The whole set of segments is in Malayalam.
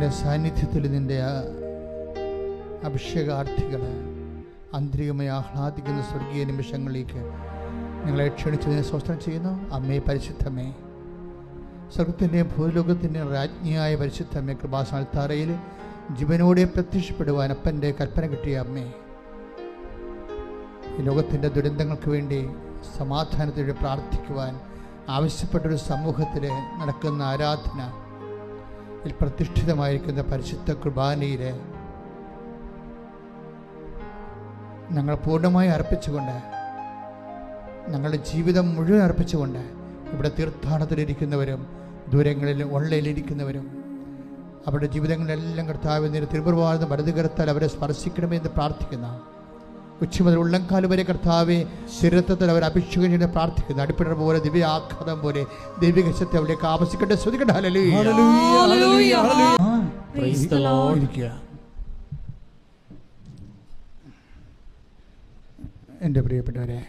നിൻ്റെ സാന്നിധ്യത്തിൽ നിൻ്റെ അഭിഷേകാർത്ഥികൾ ആന്തരികമായി ആഹ്ലാദിക്കുന്ന സ്വർഗീയ നിമിഷങ്ങളിലേക്ക് നിങ്ങളെ ക്ഷണിച്ചതിനെ സ്വസ്ഥം ചെയ്യുന്നു. അമ്മേ പരിശുദ്ധമേ, സ്വർഗത്തിൻ്റെയും ഭൂലോകത്തിൻ്റെയും രാജ്ഞിയായ പരിശുദ്ധമേ, കൃപാസനത്താറയിൽ ജീവനോടെ പ്രത്യക്ഷപ്പെടുവാൻ അപ്പൻ്റെ കൽപ്പന കിട്ടിയ അമ്മേ, ഈ ലോകത്തിൻ്റെ ദുരന്തങ്ങൾക്ക് വേണ്ടി സമാധാനത്തോടെ പ്രാർത്ഥിക്കുവാൻ ആവശ്യപ്പെട്ടൊരു സമൂഹത്തിൽ നടക്കുന്ന ആരാധന പ്രതിഷ്ഠിതമായിരിക്കുന്ന പരിശുദ്ധ കുർബാനയിൽ ഞങ്ങൾ പൂർണ്ണമായി അർപ്പിച്ചുകൊണ്ട്, ഞങ്ങളുടെ ജീവിതം മുഴുവൻ അർപ്പിച്ചുകൊണ്ട് ഇവിടെ തീർത്ഥാടനത്തിലിരിക്കുന്നവരും ദൂരങ്ങളിൽ ഓൺലൈനിലിരിക്കുന്നവരും അവരുടെ ജീവിതങ്ങളിലെല്ലാം കർത്താവിൻ്റെ തിരുപ്രഭാതം വലതുകരത്താൽ അവരെ സ്പർശിക്കണമെന്ന് പ്രാർത്ഥിക്കുന്ന, ഉച്ച മുതൽ ഉള്ളംകാല് വരെ കർത്താവെ ശരീരത്തിൽ അവർ അഭിഷേകം ചെയ്ത് പ്രാർത്ഥിക്കുന്നു. അടിപ്പിടർ പോലെ ദിവ്യാഘാതം പോലെ ദൈവിക ശക്തി അവിടേക്ക് ആവശ്യിക്കട്ടെ. ശ്രദ്ധിക്കട്ടെ. എൻ്റെ പ്രിയപ്പെട്ടവരെ,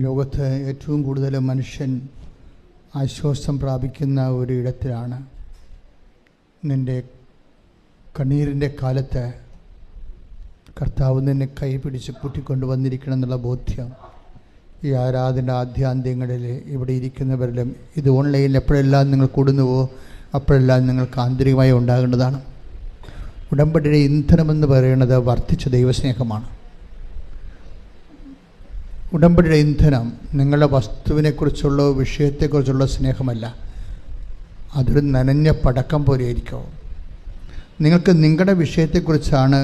ലോകത്ത് ഏറ്റവും കൂടുതൽ മനുഷ്യൻ ആശ്വാസം പ്രാപിക്കുന്ന ഒരു ഇടത്തിലാണ് നിൻ്റെ കണ്ണീരിൻ്റെ കാലത്ത് കർത്താവ് നിന്നെ കൈപിടിച്ച് കൂട്ടിക്കൊണ്ടുവന്നിരിക്കണം എന്നുള്ള ബോധ്യം ഈ ആരാധന ആദ്യാന്ത്യങ്ങളിൽ ഇവിടെ ഇരിക്കുന്നവരിലും ഇത് ഓൺലൈനിൽ എപ്പോഴെല്ലാം നിങ്ങൾ കൂടുന്നുവോ അപ്പോഴെല്ലാം നിങ്ങൾക്ക് ആന്തരികമായി ഉണ്ടാകേണ്ടതാണ്. ഉടമ്പടിയുടെ ഇന്ധനമെന്ന് പറയുന്നത് വർദ്ധിച്ച ദൈവസ്നേഹമാണ്. ഉടമ്പടിയുടെ ഇന്ധനം നിങ്ങളുടെ വസ്തുവിനെക്കുറിച്ചുള്ള വിഷയത്തെക്കുറിച്ചുള്ള സ്നേഹമല്ല, അതൊരു നനഞ്ഞ പടക്കം പോലെ ആയിരിക്കും. നിങ്ങൾക്ക് നിങ്ങളുടെ വിഷയത്തെക്കുറിച്ചാണ്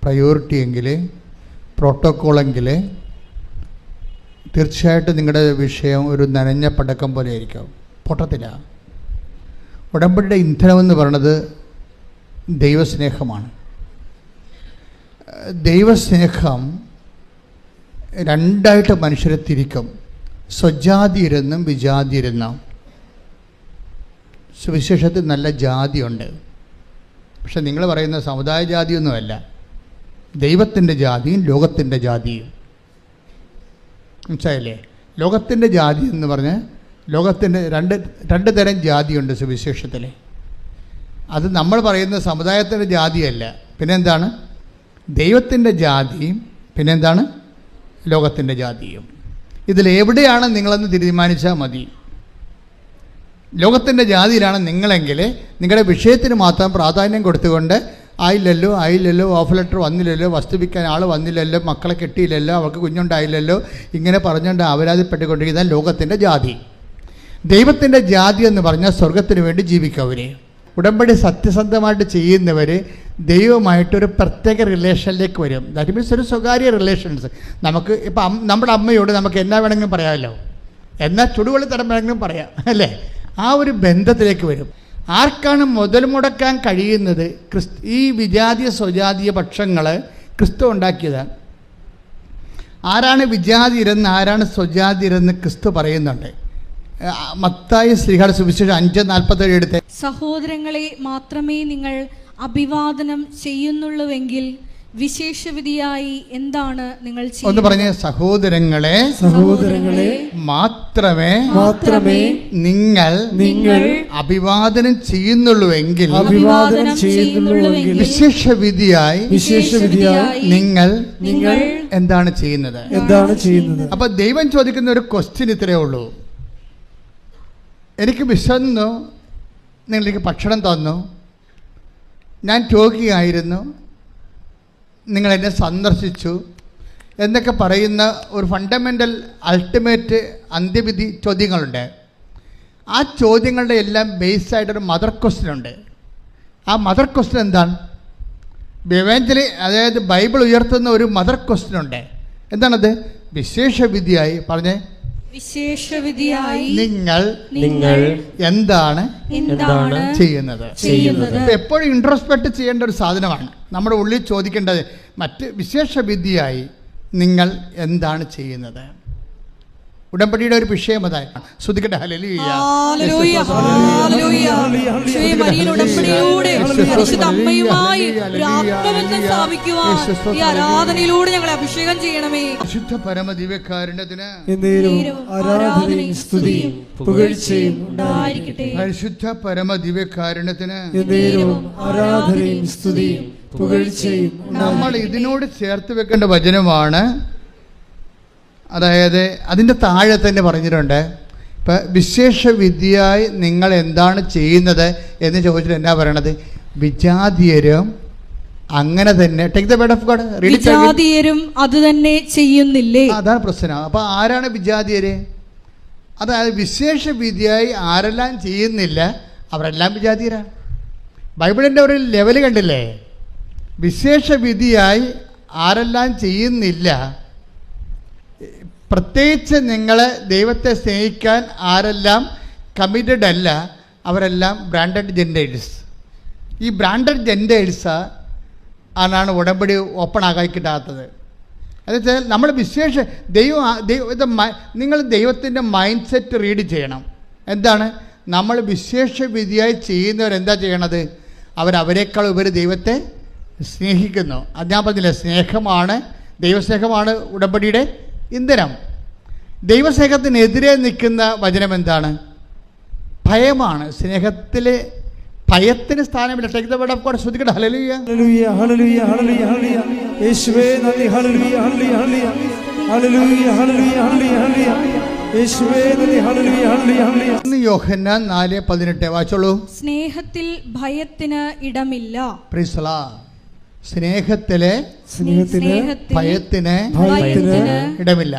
പ്രയോറിറ്റി എങ്കിൽ, പ്രോട്ടോക്കോളെങ്കിൽ, തീർച്ചയായിട്ടും നിങ്ങളുടെ വിഷയം ഒരു നനഞ്ഞ പടക്കം പോലെ ആയിരിക്കും, പൊട്ടത്തില്ല. ഉടമ്പടിയുടെ ഇന്ധനമെന്ന് പറയുന്നത് ദൈവസ്നേഹമാണ്. ദൈവസ്നേഹം രണ്ടായിട്ട് മനുഷ്യരെ തിരിക്കും, സ്വജാതിയിരുന്നും വിജാതിയിരുന്നും. സുവിശേഷത്തിൽ നല്ല ജാതിയുണ്ട്, പക്ഷെ നിങ്ങൾ പറയുന്ന സമുദായ ജാതിയൊന്നുമല്ല, ദൈവത്തിൻ്റെ ജാതിയും ലോകത്തിൻ്റെ ജാതിയും. മനസ്സിലായില്ലേ? ലോകത്തിൻ്റെ ജാതി എന്ന് പറഞ്ഞ് ലോകത്തിൻ്റെ രണ്ട് തരം ജാതിയുണ്ട് സുവിശേഷത്തിൽ. അത് നമ്മൾ പറയുന്ന സമുദായത്തിൻ്റെ ജാതിയല്ല, പിന്നെന്താണ്? ദൈവത്തിൻ്റെ ജാതിയും പിന്നെന്താണ്? ലോകത്തിൻ്റെ ജാതിയും. ഇതിലെവിടെയാണ് നിങ്ങളെന്ന് തീരുമാനിച്ചാൽ മതി. ലോകത്തിൻ്റെ ജാതിയിലാണ് നിങ്ങളെങ്കിൽ നിങ്ങളുടെ വിഷയത്തിന് മാത്രം പ്രാധാന്യം കൊടുത്തുകൊണ്ട് ആയില്ലല്ലോ ഓഫ് ലെറ്റർ വന്നില്ലല്ലോ, വസ്തു വിൽക്കാൻ ആൾ വന്നില്ലല്ലോ, മക്കളെ കെട്ടിയില്ലല്ലോ, അവർക്ക് കുഞ്ഞുണ്ടായില്ലല്ലോ, ഇങ്ങനെ പറഞ്ഞുകൊണ്ട് അപരാധപ്പെട്ടുകൊണ്ടിരിക്കുന്ന ലോകത്തിൻ്റെ ജാതി. ദൈവത്തിൻ്റെ ജാതി എന്ന് പറഞ്ഞാൽ സ്വർഗത്തിന് വേണ്ടി ജീവിക്കവരെ, ഉടമ്പടി സത്യസന്ധമായിട്ട് ചെയ്യുന്നവർ ദൈവമായിട്ടൊരു പ്രത്യേക റിലേഷനിലേക്ക് വരും. ദാറ്റ് മീൻസ് ഒരു സ്വകാര്യ റിലേഷൻസ്. നമുക്ക് ഇപ്പം നമ്മുടെ അമ്മയോട് നമുക്ക് എന്നാ വേണമെങ്കിലും പറയാമല്ലോ, എന്നാൽ ചുടുവെള്ളി തരം വേണമെങ്കിലും പറയാം, അല്ലേ? ആ ഒരു ബന്ധത്തിലേക്ക് വരും. ആർക്കാണ് മുതൽ മുടക്കാൻ കഴിയുന്നത്? ഈ വിജാതീയ സ്വജാതീയ പക്ഷങ്ങൾ ക്രിസ്തു ഉണ്ടാക്കിയതാണ്. ആരാണ് വിജാതിരെന്ന് ആരാണ് സ്വജാതിരെന്ന് ക്രിസ്തു പറയുന്നുണ്ട്. മത്തായി ശ്രീഹാട് സുവിശേഷം 5:47 എടുത്ത്, സഹോദരങ്ങളെ മാത്രമേ നിങ്ങൾ അഭിവാദനം ചെയ്യുന്നുള്ളൂവെങ്കിൽ വിശേഷവിധിയായി എന്താണ് നിങ്ങൾ ചെയ്യുന്നത്? ഒന്ന് പറഞ്ഞേ, സഹോദരങ്ങളെ മാത്രമേ നിങ്ങൾ അഭിവാദനം ചെയ്യുന്നുള്ളൂവെങ്കിൽ വിശേഷവിധിയായി നിങ്ങൾ എന്താണ് ചെയ്യുന്നത്? അപ്പൊ ദൈവം ചോദിക്കുന്ന ഒരു ക്വസ്റ്റ്യൻ ഇത്രയേ ഉള്ളൂ. എനിക്ക് വിശന്നു, നിങ്ങളെനിക്ക് ഭക്ഷണം തന്നു, ഞാൻ രോഗിയായിരുന്നു, നിങ്ങളെന്നെ സന്ദർശിച്ചു എന്നൊക്കെ പറയുന്ന ഒരു ഫണ്ടമെൻ്റൽ അൾട്ടിമേറ്റ് അന്ത്യവിധി ചോദ്യങ്ങളുണ്ട്. ആ ചോദ്യങ്ങളുടെ എല്ലാം ബേസായിട്ടൊരു മദർ ക്വസ്റ്റ്യൻ ഉണ്ട്. ആ മദർ ക്വസ്റ്റ്യൻ എന്താണ്? എവഞ്ചലി, അതായത് ബൈബിൾ ഉയർത്തുന്ന ഒരു മദർ ക്വസ്റ്റ്യൻ ഉണ്ട്. എന്താണത്? വിശേഷവിധിയായി പറഞ്ഞേ, വിശേഷവിധിയായി നിങ്ങൾ എന്താണ് ചെയ്യുന്നത്? എപ്പോഴും ഇൻട്രോസ്പെക്ട് ചെയ്യേണ്ട ഒരു സാധനമാണ്. നമ്മുടെ ഉള്ളിൽ ചോദിക്കേണ്ടത് വിശേഷവിധിയായി നിങ്ങൾ എന്താണ് ചെയ്യുന്നത്? ഉടമ്പടിയുടെ ഒരു വിഷയം അതായത് ശ്രുതിക്കട്ടെ ഹല്ലേലൂയ. ഹല്ലേലൂയ, ഹല്ലേലൂയ. യേശുവേ, മരിയൻ ഉടമ്പടിയിലൂടെ പരിശുദ്ധ അമ്മയുമായി ഒരു ആത്മബന്ധം സ്ഥാപിക്കുവാൻ ഈ ആരാധനയിലൂടെ ഞങ്ങളെ അഭിഷേകം ചെയ്യണമേ. പരിശുദ്ധ പരമദിവ്യകാരുണ്യത്തിന് ആരാധനയും സ്തുതിയും പുകഴ്ചയും ഉണ്ടായിരിക്കട്ടെ. പരിശുദ്ധ പരമദിവ്യകാരുണ്യത്തിന് ആരാധനയും സ്തുതിയും പുകഴ്ചയും നമ്മൾ ഇതിനോട് ചേർത്ത് വെക്കേണ്ട വചനമാണ്. അതായത് അതിൻ്റെ താഴെ തന്നെ പറഞ്ഞിട്ടുണ്ട്, ഇപ്പം വിശേഷ വിദ്യയായി നിങ്ങൾ എന്താണ് ചെയ്യുന്നത് എന്ന് ചോദിച്ചിട്ട് എന്നാ പറയണത്? വിജാതീയരും അങ്ങനെ തന്നെ take the word of God, വിജാതീയരും അത് തന്നെ ചെയ്യുന്നില്ലേ? അതാണ് പ്രശ്നം. അപ്പം ആരാണ് വിജാതീയര്? അതായത് വിശേഷ വിദ്യയായി ആരെല്ലാം ചെയ്യുന്നില്ല അവരെല്ലാം വിജാതീയരാണ്. ബൈബിളിൻ്റെ ഒരു ലെവൽ കണ്ടില്ലേ? വിശേഷ വിധിയായി ആരെല്ലാം ചെയ്യുന്നില്ല, പ്രത്യേകിച്ച് നിങ്ങൾ ദൈവത്തെ സ്നേഹിക്കാൻ ആരെല്ലാം കമ്മിറ്റഡ് അല്ല അവരെല്ലാം ബ്രാൻഡഡ് ജെൻഡേഴ്സ്. ഈ ബ്രാൻഡഡ് ജെൻഡേഴ്സ് ആണ് ഉടമ്പടി ഓപ്പൺ ആക്കി കിട്ടാത്തത്. എന്നുവെച്ചാൽ നമ്മൾ വിശേഷ നിങ്ങൾ ദൈവത്തിൻ്റെ മൈൻഡ് സെറ്റ് റീഡ് ചെയ്യണം. എന്താണ്? നമ്മൾ വിശേഷ വിധിയായി ചെയ്യുന്നവരെന്താ ചെയ്യണത്? അവരേക്കാൾ ഉപരി ദൈവത്തെ സ്നേഹിക്കുന്നു. അത് ഞാൻ പറഞ്ഞില്ലേ, സ്നേഹമാണ്, ദൈവസ്നേഹമാണ് ഉടമ്പടിയുടെ ഇന്ധനം. ദൈവസ്നേഹത്തിനെതിരെ നിൽക്കുന്ന വചനം എന്താണ്? ഭയമാണ്. സ്നേഹത്തിലെ ഭയത്തിന് സ്ഥാനമില്ല. Take the word of God, ശ്രുതിക്കട്ടെ ഹല്ലേലൂയ. ഹല്ലേലൂയ, ഹല്ലേലൂയ, ഹല്ലേലൂയ, ഹല്ലേലൂയ. യേശുവേ നന്ദി. ഹല്ലേലൂയ, ഹല്ലേലൂയ, ഹല്ലേലൂയ. ഹല്ലേലൂയ, ഹല്ലേലൂയ, ഹല്ലേലൂയ, ഹല്ലേലൂയ. യേശുവേ നന്ദി. ഹല്ലേലൂയ, ഹല്ലേലൂയ, ഹല്ലേലൂയ. യോഹന്നാൻ 4:18 വായിച്ചോളൂ. സ്നേഹത്തിൽ ഭയത്തിന് ഇടമില്ല. Praise the Lord. സ്നേഹത്തിലെ ഭയത്തിന് ഇടമില്ല.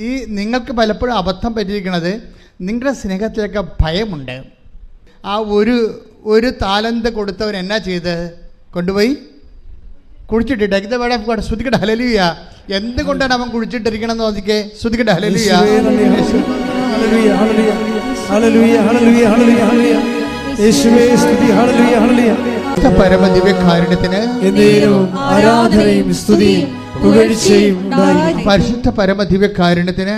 ഈ നിങ്ങൾക്ക് പലപ്പോഴും അബദ്ധം പറ്റിയിരിക്കുന്നത്, നിങ്ങളുടെ സ്നേഹത്തിലൊക്കെ ഭയമുണ്ട്. ആ ഒരു താലന്ത് കൊടുത്തവൻ എന്നാ ചെയ്ത് കൊണ്ടുപോയി കുഴിച്ചിട്ടിട്ട് take the word of God, ശ്രുതിക്കട്ടെ ഹല്ലേലൂയ. എന്തുകൊണ്ടാണ് അവൻ കുഴിച്ചിട്ടിരിക്കണം എന്ന് നോക്കിക്കേ, ശ്രുതിക്കട്ടെ ഹല്ലേലൂയ. ഹല്ലേലൂയ, ഹല്ലേലൂയ, ഹല്ലേലൂയ, ഹല്ലേലൂയ, ഹല്ലേലൂയ. യേശുവേ സ്തുതി. Hallelujah, hallelujah. പരമദിവ്യകാരുണ്യത്തിന് ആരാധനയും സ്തുതിയും പുകഴ്ചയും ഉണ്ടായിരിക്കട്ടെ. പരിശുദ്ധ പരമദിവ്യകാരുണ്യത്തിന്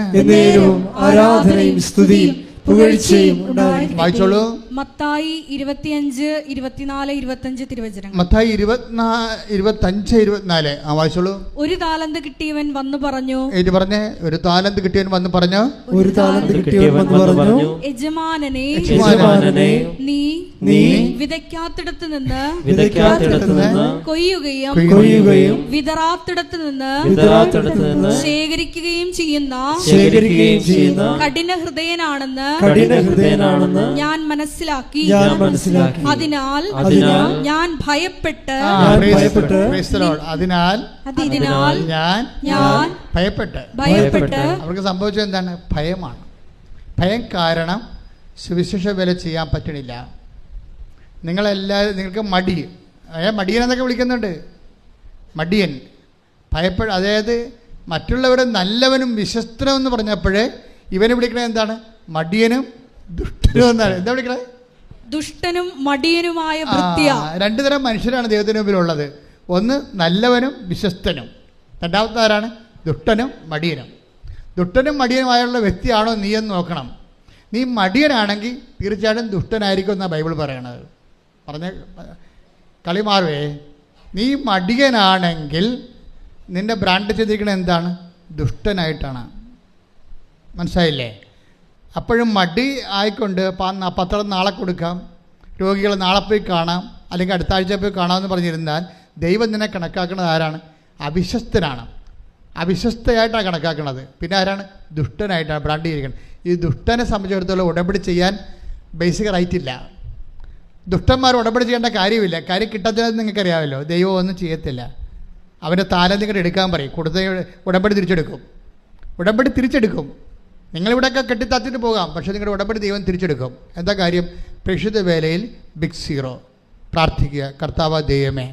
ആരാധനയും സ്തുതിയും പുകഴ്ചയും ഉണ്ടായിരിക്കട്ടെ. വായിച്ചോളൂ. മത്തായി 25, 24, 25 തിരുവചനങ്ങൾ. മത്തായി 25, 24 വായിച്ചോളൂ. ഒരു താലന്ത് കിട്ടിയവൻ വന്നു പറഞ്ഞു. പറഞ്ഞേ, ഒരു താലന്ത് കിട്ടിയവൻ വന്ന് പറഞ്ഞു. ഒരു താലന്ത് കിട്ടിയവൻ വന്ന് പറഞ്ഞു, യജമാനനെ, നീ വിതയ്ക്കാത്തിടത്ത് നിന്ന് കൊയ്യുകയും വിതറാത്തിടത്ത് നിന്ന് ശേഖരിക്കുകയും ചെയ്യുന്ന കഠിന ഹൃദയനാണെന്ന് ഞാൻ മനസ്സിലാക്കി. അതിനാൽ ഞാൻ ഭയപ്പെട്ട് ഞാൻ ഭയപ്പെട്ട്. അവർക്ക് സംഭവിച്ചത് എന്താണ്? ഭയമാണ്. ഭയം കാരണം സുവിശേഷ വേല ചെയ്യാൻ പറ്റണില്ല. നിങ്ങൾക്ക് മടിയൻ എന്നൊക്കെ വിളിക്കുന്നുണ്ട്. മടിയൻ അതായത് മറ്റുള്ളവർ നല്ലവനും വിശ്വസ്തനും എന്ന് പറഞ്ഞപ്പോഴേ ഇവനെ വിളിക്കണത് എന്താണ്? മടിയനും ദുഷ്ടനും എന്നാണ്. എന്താ വിളിക്കണത്? ദുഷ്ടനും മടിയനുമായ രണ്ടു തരം മനുഷ്യരാണ് ദൈവത്തിന് മുമ്പിലുള്ളത്. ഒന്ന് നല്ലവനും വിശ്വസ്തനും, രണ്ടാമത്തെ ആരാണ്? ദുഷ്ടനും മടിയനും. ദുഷ്ടനും മടിയനുമായുള്ള വ്യക്തിയാണോ നീ എന്ന് നോക്കണം. നീ മടിയനാണെങ്കിൽ തീർച്ചയായിട്ടും ദുഷ്ടനായിരിക്കും എന്നാണ് ബൈബിൾ പറയണത്. കളി മാറുവേ. നീ മടിയനാണെങ്കിൽ നിന്റെ ബ്രാൻഡ് ചെയ്തിരിക്കുന്നത് എന്താണ്? ദുഷ്ടനായിട്ടാണ്. മനസ്സിലായില്ലേ? അപ്പോഴും മടി ആയിക്കൊണ്ട് പത്രം നാളെ കൊടുക്കാം, രോഗികളെ നാളെ പോയി കാണാം, അല്ലെങ്കിൽ അടുത്ത ആഴ്ച പോയി കാണാമെന്ന് പറഞ്ഞിരുന്നാൽ ദൈവം നിന്നെ കണക്കാക്കുന്നത് ആരാണ്? അവിശ്വസ്തനാണ്. അവിശ്വസ്തയായിട്ടാണ് കണക്കാക്കുന്നത്. പിന്നെ ആരാണ്? ദുഷ്ടനായിട്ടാണ് ബ്രാൻഡ് ചെയ്തിരിക്കുന്നത്. ഈ ദുഷ്ടനെ സംബന്ധിച്ചിടത്തോളം ഉടമ്പടി ചെയ്യാൻ ബേസിക് റൈറ്റ് ഇല്ല. ദുഷ്ടന്മാർ ഉടമ്പടി ചെയ്യേണ്ട കാര്യമില്ല. കാര്യം കിട്ടാത്തത് നിങ്ങൾക്കറിയാമല്ലോ. ദൈവം ഒന്നും ചെയ്യത്തില്ല. അവൻ്റെ താലന്ത് ഇങ്ങോട്ട് എടുക്കാൻ പറയും, കൊടുത്ത ഉടമ്പടി തിരിച്ചെടുക്കും. നിങ്ങളിവിടെയൊക്കെ കെട്ടിത്താത്തിട്ട് പോകാം, പക്ഷേ നിങ്ങളുടെ ഉടമ്പടി ദൈവം തിരിച്ചെടുക്കും. എന്താ കാര്യം? പ്രേക്ഷിത വേലയിൽ ബിഗ് സീറോ. പ്രാർത്ഥിക്കുക, കർത്താവായ ദൈവമേ,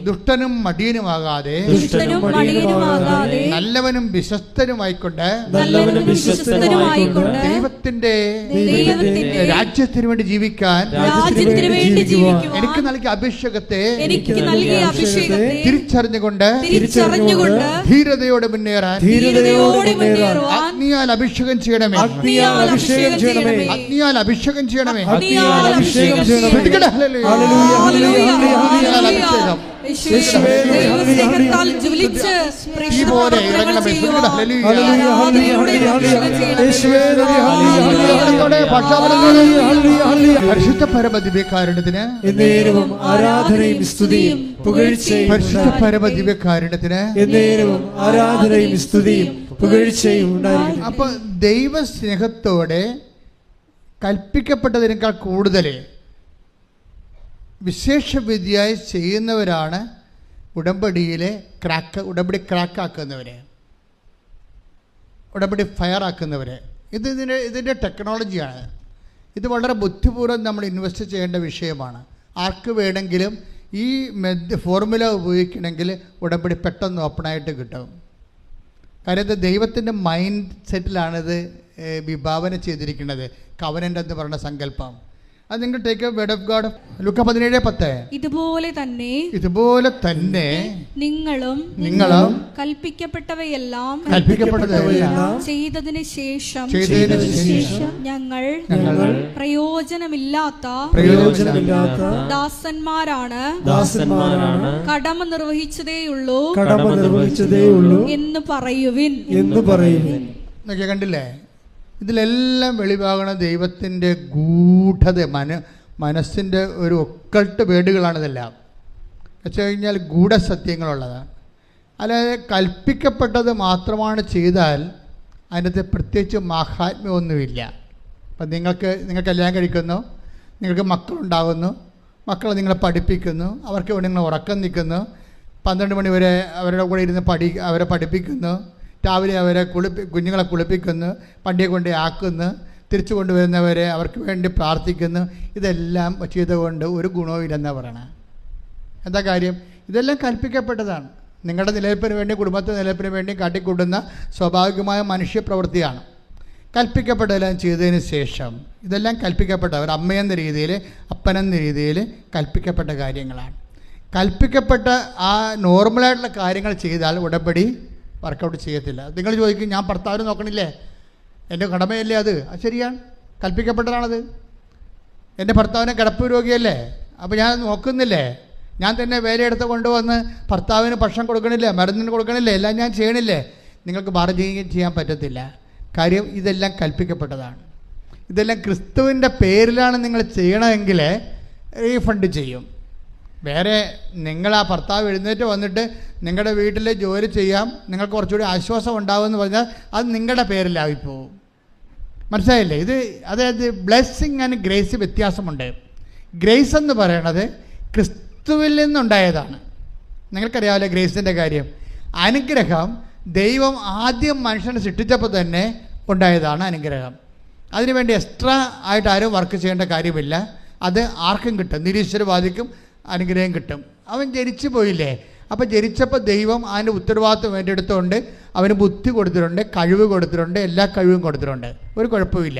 ദുഷ്ടനും മടിയനുമാകാതെ നല്ലവനും വിശ്വസ്തനുമായിക്കൊണ്ട് ദൈവത്തിന്റെ രാജ്യത്തിന് വേണ്ടി ജീവിക്കാൻ എനിക്ക് നൽകിയ അഭിഷേകത്തെ തിരിച്ചറിഞ്ഞുകൊണ്ട് ധീരതയോടെ മുന്നേറാൻ അഗ്നിയാൽ അഭിഷേകം ചെയ്യണമേ. അഗ്നിയാൽ അഭിഷേകം ചെയ്യണമേ. അഗ്നിയാൽ അഭിഷേകം ചെയ്യണമേ. അഗ്നിയാൽ അഭിഷേകം ചെയ്യണമേ. ശ്രദ്ധിക്കട്ടെ. ഹല്ലേലൂയ. അഗ്നിയാൽ അഭിഷേകം ദൈവസ്നേഹത്താൽ ജ്വലിച്ച് ഇതുപോലെ ഇറങ്ങണമേ. ശ്രദ്ധിക്കട്ടെ. ഹല്ലേലൂയ. പരിശുദ്ധ പരമദിവ്യകാരുണ്യത്തിന് എന്നേരവും ആരാധനയും സ്തുതിയും പുകഴ്ചയും. പരിശുദ്ധ പരമദിവ്യകാരുണ്യത്തിന് എന്നേരവും ആരാധനയും സ്തുതിയും പുകഴ്ചയും ഉണ്ടായിരിക്കും. അപ്പൊ ദൈവസ്നേഹത്തോടെ കൽപ്പിക്കപ്പെട്ടതിനേക്കാൾ കൂടുതൽ വിശേഷവിധിയായി ചെയ്യുന്നവരാണ് ഉടമ്പടി ക്രാക്കാക്കുന്നവർ, ഉടമ്പടി ഫയറാക്കുന്നവർ. ഇതിൻ്റെ ടെക്നോളജിയാണ്. ഇത് വളരെ ബുദ്ധിപൂർവ്വം നമ്മൾ ഇൻവെസ്റ്റ് ചെയ്യേണ്ട വിഷയമാണ്. ആർക്ക് വേണമെങ്കിലും ഈ ഫോർമുല ഉപയോഗിക്കണമെങ്കിൽ ഉടമ്പടി പെട്ടെന്ന് ഓപ്പണായിട്ട് കിട്ടും. കാര്യം ഇത് ദൈവത്തിൻ്റെ മൈൻഡ് സെറ്റിലാണിത് വിഭാവന ചെയ്തിരിക്കുന്നത്. കവനൻ്റ് എന്ന് പറയുന്ന സങ്കല്പം. അത് നിങ്ങൾ take a word of God. Luka 17:10. ഇതുപോലെ തന്നെ നിങ്ങളും കൽപ്പിക്കപ്പെട്ടവയെല്ലാം ചെയ്തതിന് ശേഷം ഞങ്ങൾ പ്രയോജനമില്ലാത്ത ദാസന്മാരാണ് കടമ നിർവഹിച്ചതേയുള്ളൂ എന്ന് പറയുവിൻ. കണ്ടില്ലേ? ഇതിലെല്ലാം വെളിവാകണ ദൈവത്തിൻ്റെ ഗൂഢത, മനസ്സിൻ്റെ ഒരു ഒക്കൾട്ട് വേടുകളാണിതെല്ലാം. വെച്ച് കഴിഞ്ഞാൽ ഗൂഢസത്യങ്ങളുള്ളതാണ്. അല്ലാതെ കൽപ്പിക്കപ്പെട്ടത് മാത്രമാണ് ചെയ്താൽ അതിനകത്ത് പ്രത്യേകിച്ച് മാഹാത്മ്യമൊന്നുമില്ല. അപ്പം നിങ്ങൾ കല്യാണം കഴിക്കുന്നു, നിങ്ങൾക്ക് മക്കളുണ്ടാകുന്നു, മക്കളെ നിങ്ങളെ പഠിപ്പിക്കുന്നു, അവർക്ക് വേണ്ടി നിങ്ങൾ ഉറക്കം നിൽക്കുന്നു, 12 മണി വരെ അവരുടെ കൂടെ ഇരുന്ന് അവരെ പഠിപ്പിക്കുന്നു, രാവിലെ അവരെ കുഞ്ഞുങ്ങളെ കുളിപ്പിക്കുന്നു, പണ്ടിയെ കൊണ്ട് ആക്കുന്നു, തിരിച്ചു കൊണ്ടുവരുന്നവരെ അവർക്ക് വേണ്ടി പ്രാർത്ഥിക്കുന്നു. ഇതെല്ലാം ചെയ്തുകൊണ്ട് ഒരു ഗുണവും ഇല്ലെന്നാണ് പറയണത്. എന്താ കാര്യം? ഇതെല്ലാം കൽപ്പിക്കപ്പെട്ടതാണ്. നിങ്ങളുടെ നിലനിൽപ്പിന് വേണ്ടി, കുടുംബത്തിൻ്റെ നിലനിൽപ്പിന് വേണ്ടി കാട്ടിക്കൂട്ടുന്ന സ്വാഭാവികമായ മനുഷ്യപ്രവൃത്തിയാണ്. കൽപ്പിക്കപ്പെട്ടതെല്ലാം ചെയ്തതിന് ശേഷം ഇതെല്ലാം കൽപ്പിക്കപ്പെട്ട ഒരു അമ്മയെന്ന രീതിയിൽ, അപ്പനെന്ന രീതിയിൽ കൽപ്പിക്കപ്പെട്ട കാര്യങ്ങളാണ്. കൽപ്പിക്കപ്പെട്ട ആ നോർമലായിട്ടുള്ള കാര്യങ്ങൾ ചെയ്താൽ ഉടമ്പടി വർക്കൗട്ട് ചെയ്യത്തില്ല. നിങ്ങൾ ചോദിക്കും, ഞാൻ ഭർത്താവിനെ നോക്കണില്ലേ, എൻ്റെ കടമയല്ലേ അത്? ശരിയാണ്, കൽപ്പിക്കപ്പെട്ടതാണത്. എൻ്റെ ഭർത്താവിനെ കിടപ്പ് രോഗിയല്ലേ, അപ്പോൾ ഞാൻ നോക്കുന്നില്ലേ? ഞാൻ തന്നെ വേലയെടുത്ത് കൊണ്ടുവന്ന് ഭർത്താവിന് ഭക്ഷണം കൊടുക്കണില്ലേ, മരുന്നിന് കൊടുക്കണില്ലേ, എല്ലാം ഞാൻ ചെയ്യണില്ലേ? നിങ്ങൾക്ക് ബാർഗെയിൻ ചെയ്യാൻ പറ്റത്തില്ല. കാര്യം ഇതെല്ലാം കൽപ്പിക്കപ്പെട്ടതാണ്. ഇതെല്ലാം ക്രിസ്തുവിൻ്റെ പേരിലാണ് നിങ്ങൾ ചെയ്യണമെങ്കിൽ റീഫണ്ട് ചെയ്യും. വേറെ നിങ്ങൾ ആ ഭർത്താവ് എഴുന്നേറ്റ് വന്നിട്ട് നിങ്ങളുടെ വീട്ടിൽ ജോലി ചെയ്യാം, നിങ്ങൾക്ക് കുറച്ചുകൂടി ആശ്വാസം ഉണ്ടാവുമെന്ന് പറഞ്ഞാൽ അത് നിങ്ങളുടെ പേരിലായിപ്പോവും. മനസ്സിലായില്ലേ? അതായത് ബ്ലെസ്സിങ് ആൻഡ് ഗ്രേസ് വ്യത്യാസമുണ്ട്. ഗ്രേസ് എന്ന് പറയണത് ക്രിസ്തുവിൽ നിന്നുണ്ടായതാണ്. നിങ്ങൾക്കറിയാമല്ലോ ഗ്രേസിൻ്റെ കാര്യം. അനുഗ്രഹം ദൈവം ആദ്യം മനുഷ്യനെ സൃഷ്ടിച്ചപ്പോൾ തന്നെ ഉണ്ടായതാണ് അനുഗ്രഹം. അതിനുവേണ്ടി എക്സ്ട്രാ ആയിട്ട് ആരും വർക്ക് ചെയ്യേണ്ട കാര്യമില്ല. അത് ആർക്കും കിട്ടും, നിരീശ്വരവാദിക്കും അനുഗ്രഹം കിട്ടും. അവൻ ജനിച്ചു പോയില്ലേ, അപ്പോൾ ജനിച്ചപ്പോൾ ദൈവം അതിൻ്റെ ഉത്തരവാദിത്വം വേണ്ടിയെടുത്തുകൊണ്ട് അവന് ബുദ്ധി കൊടുത്തിട്ടുണ്ട്, കഴിവ് കൊടുത്തിട്ടുണ്ട്, എല്ലാ കഴിവും കൊടുത്തിട്ടുണ്ട്, ഒരു കുഴപ്പമില്ല.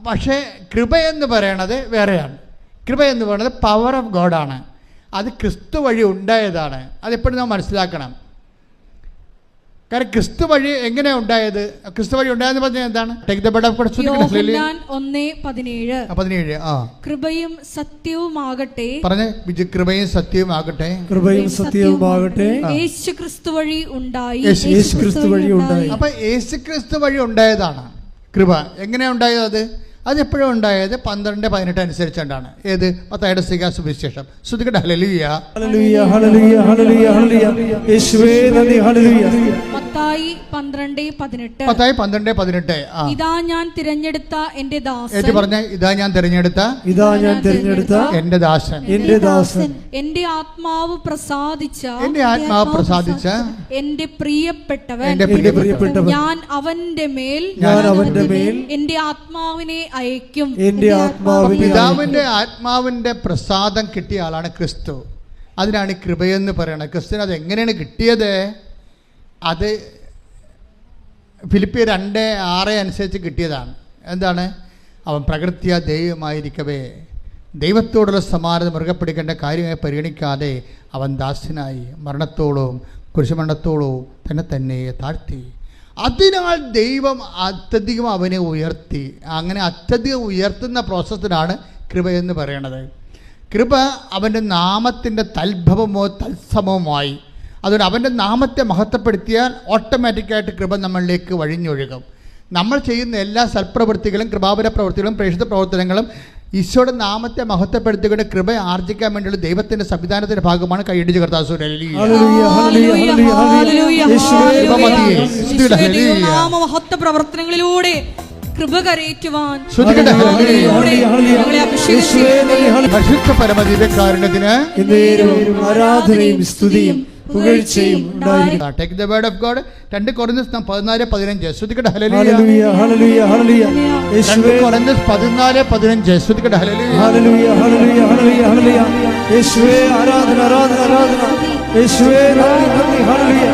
പക്ഷേ കൃപ എന്ന് പറയണത് വേറെയാണ്. കൃപ എന്ന് പറയുന്നത് പവർ ഓഫ് ഗോഡാണ്. അത് ക്രിസ്തു വഴി ഉണ്ടായതാണ്. അതെപ്പോഴും നാം മനസ്സിലാക്കണം. കാരണം ക്രിസ്തു വഴി എങ്ങനെയാണ് ഉണ്ടായത്? ക്രിസ്തു വഴി ഉണ്ടായെന്ന് പറഞ്ഞാൽ എന്താണ്? കൃപയും സത്യവുമാകട്ടെ, പറഞ്ഞ കൃപയും സത്യവുമാകട്ടെ, കൃപയും സത്യവുമാകട്ടെ യേശു ക്രിസ്തു വഴി ഉണ്ടായി. അപ്പൊ യേശു ക്രിസ്തു വഴി ഉണ്ടായതാണ് കൃപ. എങ്ങനെയാണ് ഉണ്ടായത്? അതെപ്പോഴും ഉണ്ടായത് 12:18 അനുസരിച്ചുകൊണ്ടാണ്. ഏത്? മത്തായിയുടെ സുവിശേഷം. ശ്രുതികട്ടെ. ഹല്ലേലൂയ, ഹല്ലേലൂയ, ഹല്ലേലൂയ, ഹല്ലേലൂയ, ഹല്ലേലൂയ. യേശുവേ നന്ദി. ഹല്ലേലൂയ. മത്തായി 12:18. മത്തായി 12:18. ഇതാ ഞാൻ തിരഞ്ഞെടുത്ത എന്റെ ദാസൻ. പറഞ്ഞ ഇതാ ഞാൻ തിരഞ്ഞെടുത്ത എന്റെ ദാസൻ, എന്റെ ദാസൻ, എന്റെ ആത്മാവ് പ്രസാദിച്ച എന്റെ പ്രിയപ്പെട്ടവൻ, ഞാൻ അവന്റെ മേൽ എന്റെ ആത്മാവിനെ അയക്കും. പിതാവിന്റെ ആത്മാവിന്റെ പ്രസാദം കിട്ടിയ ആളാണ് ക്രിസ്തു. അതിനാണ് കൃപയെന്ന് പറയുന്നത്. ക്രിസ്തുവിന് അത് എങ്ങനെയാണ് കിട്ടിയത്? അത് ഫിലിപ്പിയർ 2:6 അനുസരിച്ച് കിട്ടിയതാണ്. എന്താണ്? അവൻ പ്രകൃത്യാ ദൈവമായിരിക്കവേ ദൈവത്തോടുള്ള സമാനത മുറുകെ പിടിക്കേണ്ട കാര്യമായി പരിഗണിക്കാതെ അവൻ ദാസ്യനായി മരണത്തോളവും കുരിശുമരണത്തോളവും തന്നെ താഴ്ത്തി. അതിനാൽ ദൈവം അത്യധികം അവനെ ഉയർത്തി. അങ്ങനെ അത്യധികം ഉയർത്തുന്ന പ്രോസസ്സിനാണ് കൃപയെന്ന് പറയണത്. കൃപ അവൻ്റെ നാമത്തിൻ്റെ തൽഭവമോ തത്സമവുമായി. അതുകൊണ്ട് അവൻ്റെ നാമത്തെ മഹത്വപ്പെടുത്തിയാൽ ഓട്ടോമാറ്റിക്കായിട്ട് കൃപ നമ്മളിലേക്ക് വഴിഞ്ഞൊഴുകും. നമ്മൾ ചെയ്യുന്ന എല്ലാ സൽപ്രവൃത്തികളും കൃപാപര പ്രവൃത്തികളും പ്രേക്ഷിത പ്രവർത്തനങ്ങളും ഈശോയുടെ നാമത്തെ മഹത്വപ്പെടുത്തിക്കൊണ്ട് കൃപ ആർജിക്കാൻ വേണ്ടിയുള്ള ദൈവത്തിൻ്റെ സംവിധാനത്തിൻ്റെ ഭാഗമാണ്. കൈയടിച്ച് കർത്താവ് പ്രവർത്തനങ്ങളിലൂടെ കൃപ കരയേറ്റുവാൻ പരിശുദ്ധ പരമദിവ്യകാരുണ്യത്തിന് ആരാധനയും സ്തുതിയും പുകഴ്ചയും ഉണ്ടായിരിക്കട്ടെ. Take the word of God. 2 Corinthians 14:15 ശ്രദ്ധിക്കട്ടെ. ഹല്ലേലൂയ ഹല്ലേലൂയ ഹല്ലേലൂയ. 2 Corinthians 14:15 ശ്രദ്ധിക്കട്ടെ. ഹല്ലേലൂയ ഹല്ലേലൂയ ഹല്ലേലൂയ ഹല്ലേലൂയ ഹല്ലേലൂയ. യേശുവേ ആരാധന ആരാധന ആരാധന. യേശുവേ നന്ദി ഹല്ലേലൂയ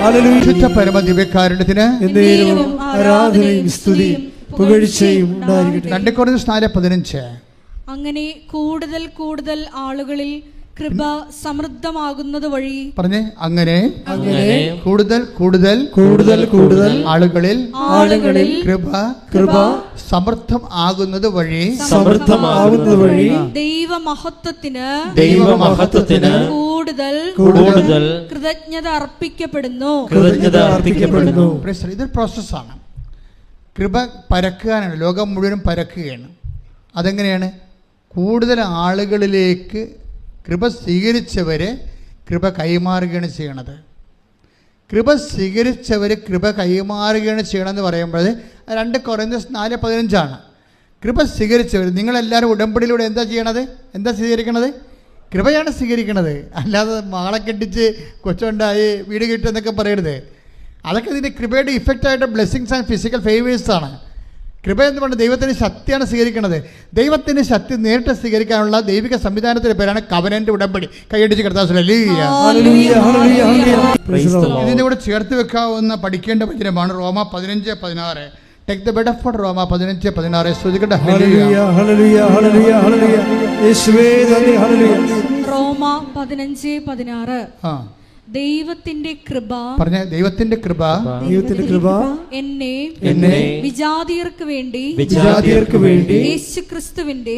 ഹല്ലേലൂയ. പരിശുദ്ധ പരമദിവ്യകാരുണ്യത്തിന് ആരാധനയും സ്തുതിയും പുകഴ്ചയും ഉണ്ടായിരിക്കട്ടെ. 2 Corinthians 4:15. അങ്ങനെ കൂടുതൽ കൂടുതൽ ആളുകളിൽ കൃപ സമൃദ്ധമാകുന്നത് വഴി പറഞ്ഞേ. അങ്ങനെ കൂടുതൽ കൂടുതൽ കൂടുതൽ കൂടുതൽ ആളുകളിൽ കൃപ സമൃദ്ധം ആകുന്നത് വഴി ദൈവമഹത്വത്തിന് കൂടുതൽ കൃതജ്ഞത അർപ്പിക്കപ്പെടുന്നു. ഇതൊരു പ്രോസസ്സാണ്. കൃപ പരക്കാനാണ്. ലോകം മുഴുവനും പരക്കുകയാണ്. അതെങ്ങനെയാണ്? കൂടുതൽ ആളുകളിലേക്ക് കൃപ സ്വീകരിച്ചവരെ കൃപ കൈമാറുകയാണ് ചെയ്യണത്. കൃപ സ്വീകരിച്ചവർ കൃപ കൈമാറുകയാണ് ചെയ്യണമെന്ന് പറയുമ്പോൾ 2 Corinthians 4:15 കൃപ സ്വീകരിച്ചവർ. നിങ്ങളെല്ലാവരും ഉടമ്പടിയിലൂടെ എന്താ ചെയ്യണത്? എന്താ സ്വീകരിക്കണത്? കൃപയാണ് സ്വീകരിക്കണത്. അല്ലാതെ മാളെ കെട്ടിച്ച് കൊച്ചുണ്ടായി വീട് കിട്ടുമെന്നൊക്കെ പറയരുത്. അതൊക്കെ ഇതിൻ്റെ കൃപയുടെ ഇഫക്റ്റായിട്ട് ബ്ലെസ്സിങ്സ് ആൻഡ് ഫിസിക്കൽ ഫേവേഴ്സാണ്. കൃപ എന്ന് പറഞ്ഞാൽ ദൈവത്തിൻ്റെ ശക്തിയാണ് സ്വീകരിക്കുന്നത്. ദൈവത്തിൻ്റെ ശക്തി നേരിട്ട് സ്വീകരിക്കാനുള്ള ദൈവിക സംവിധാനത്തിൻ്റെ പേരാണ് കവനന്റ് ഉടമ്പടി. കൈയടിച്ച് കർത്താവ്. ഇതിൻ്റെ കൂടെ ചേർത്ത് വെക്കാവുന്ന പഠിക്കേണ്ട വചനമാണ് റോമ 15:16. Take the bed of God. റോമ 15:16 ശ്രദ്ധിക്കട്ടെ. റോമ 15:16 ദൈവത്തിന്റെ കൃപ പറഞ്ഞ ദൈവത്തിന്റെ കൃപ എന്നെ വിജാതിയർക്ക് വേണ്ടി യേശുക്രിസ്തുവിന്റെ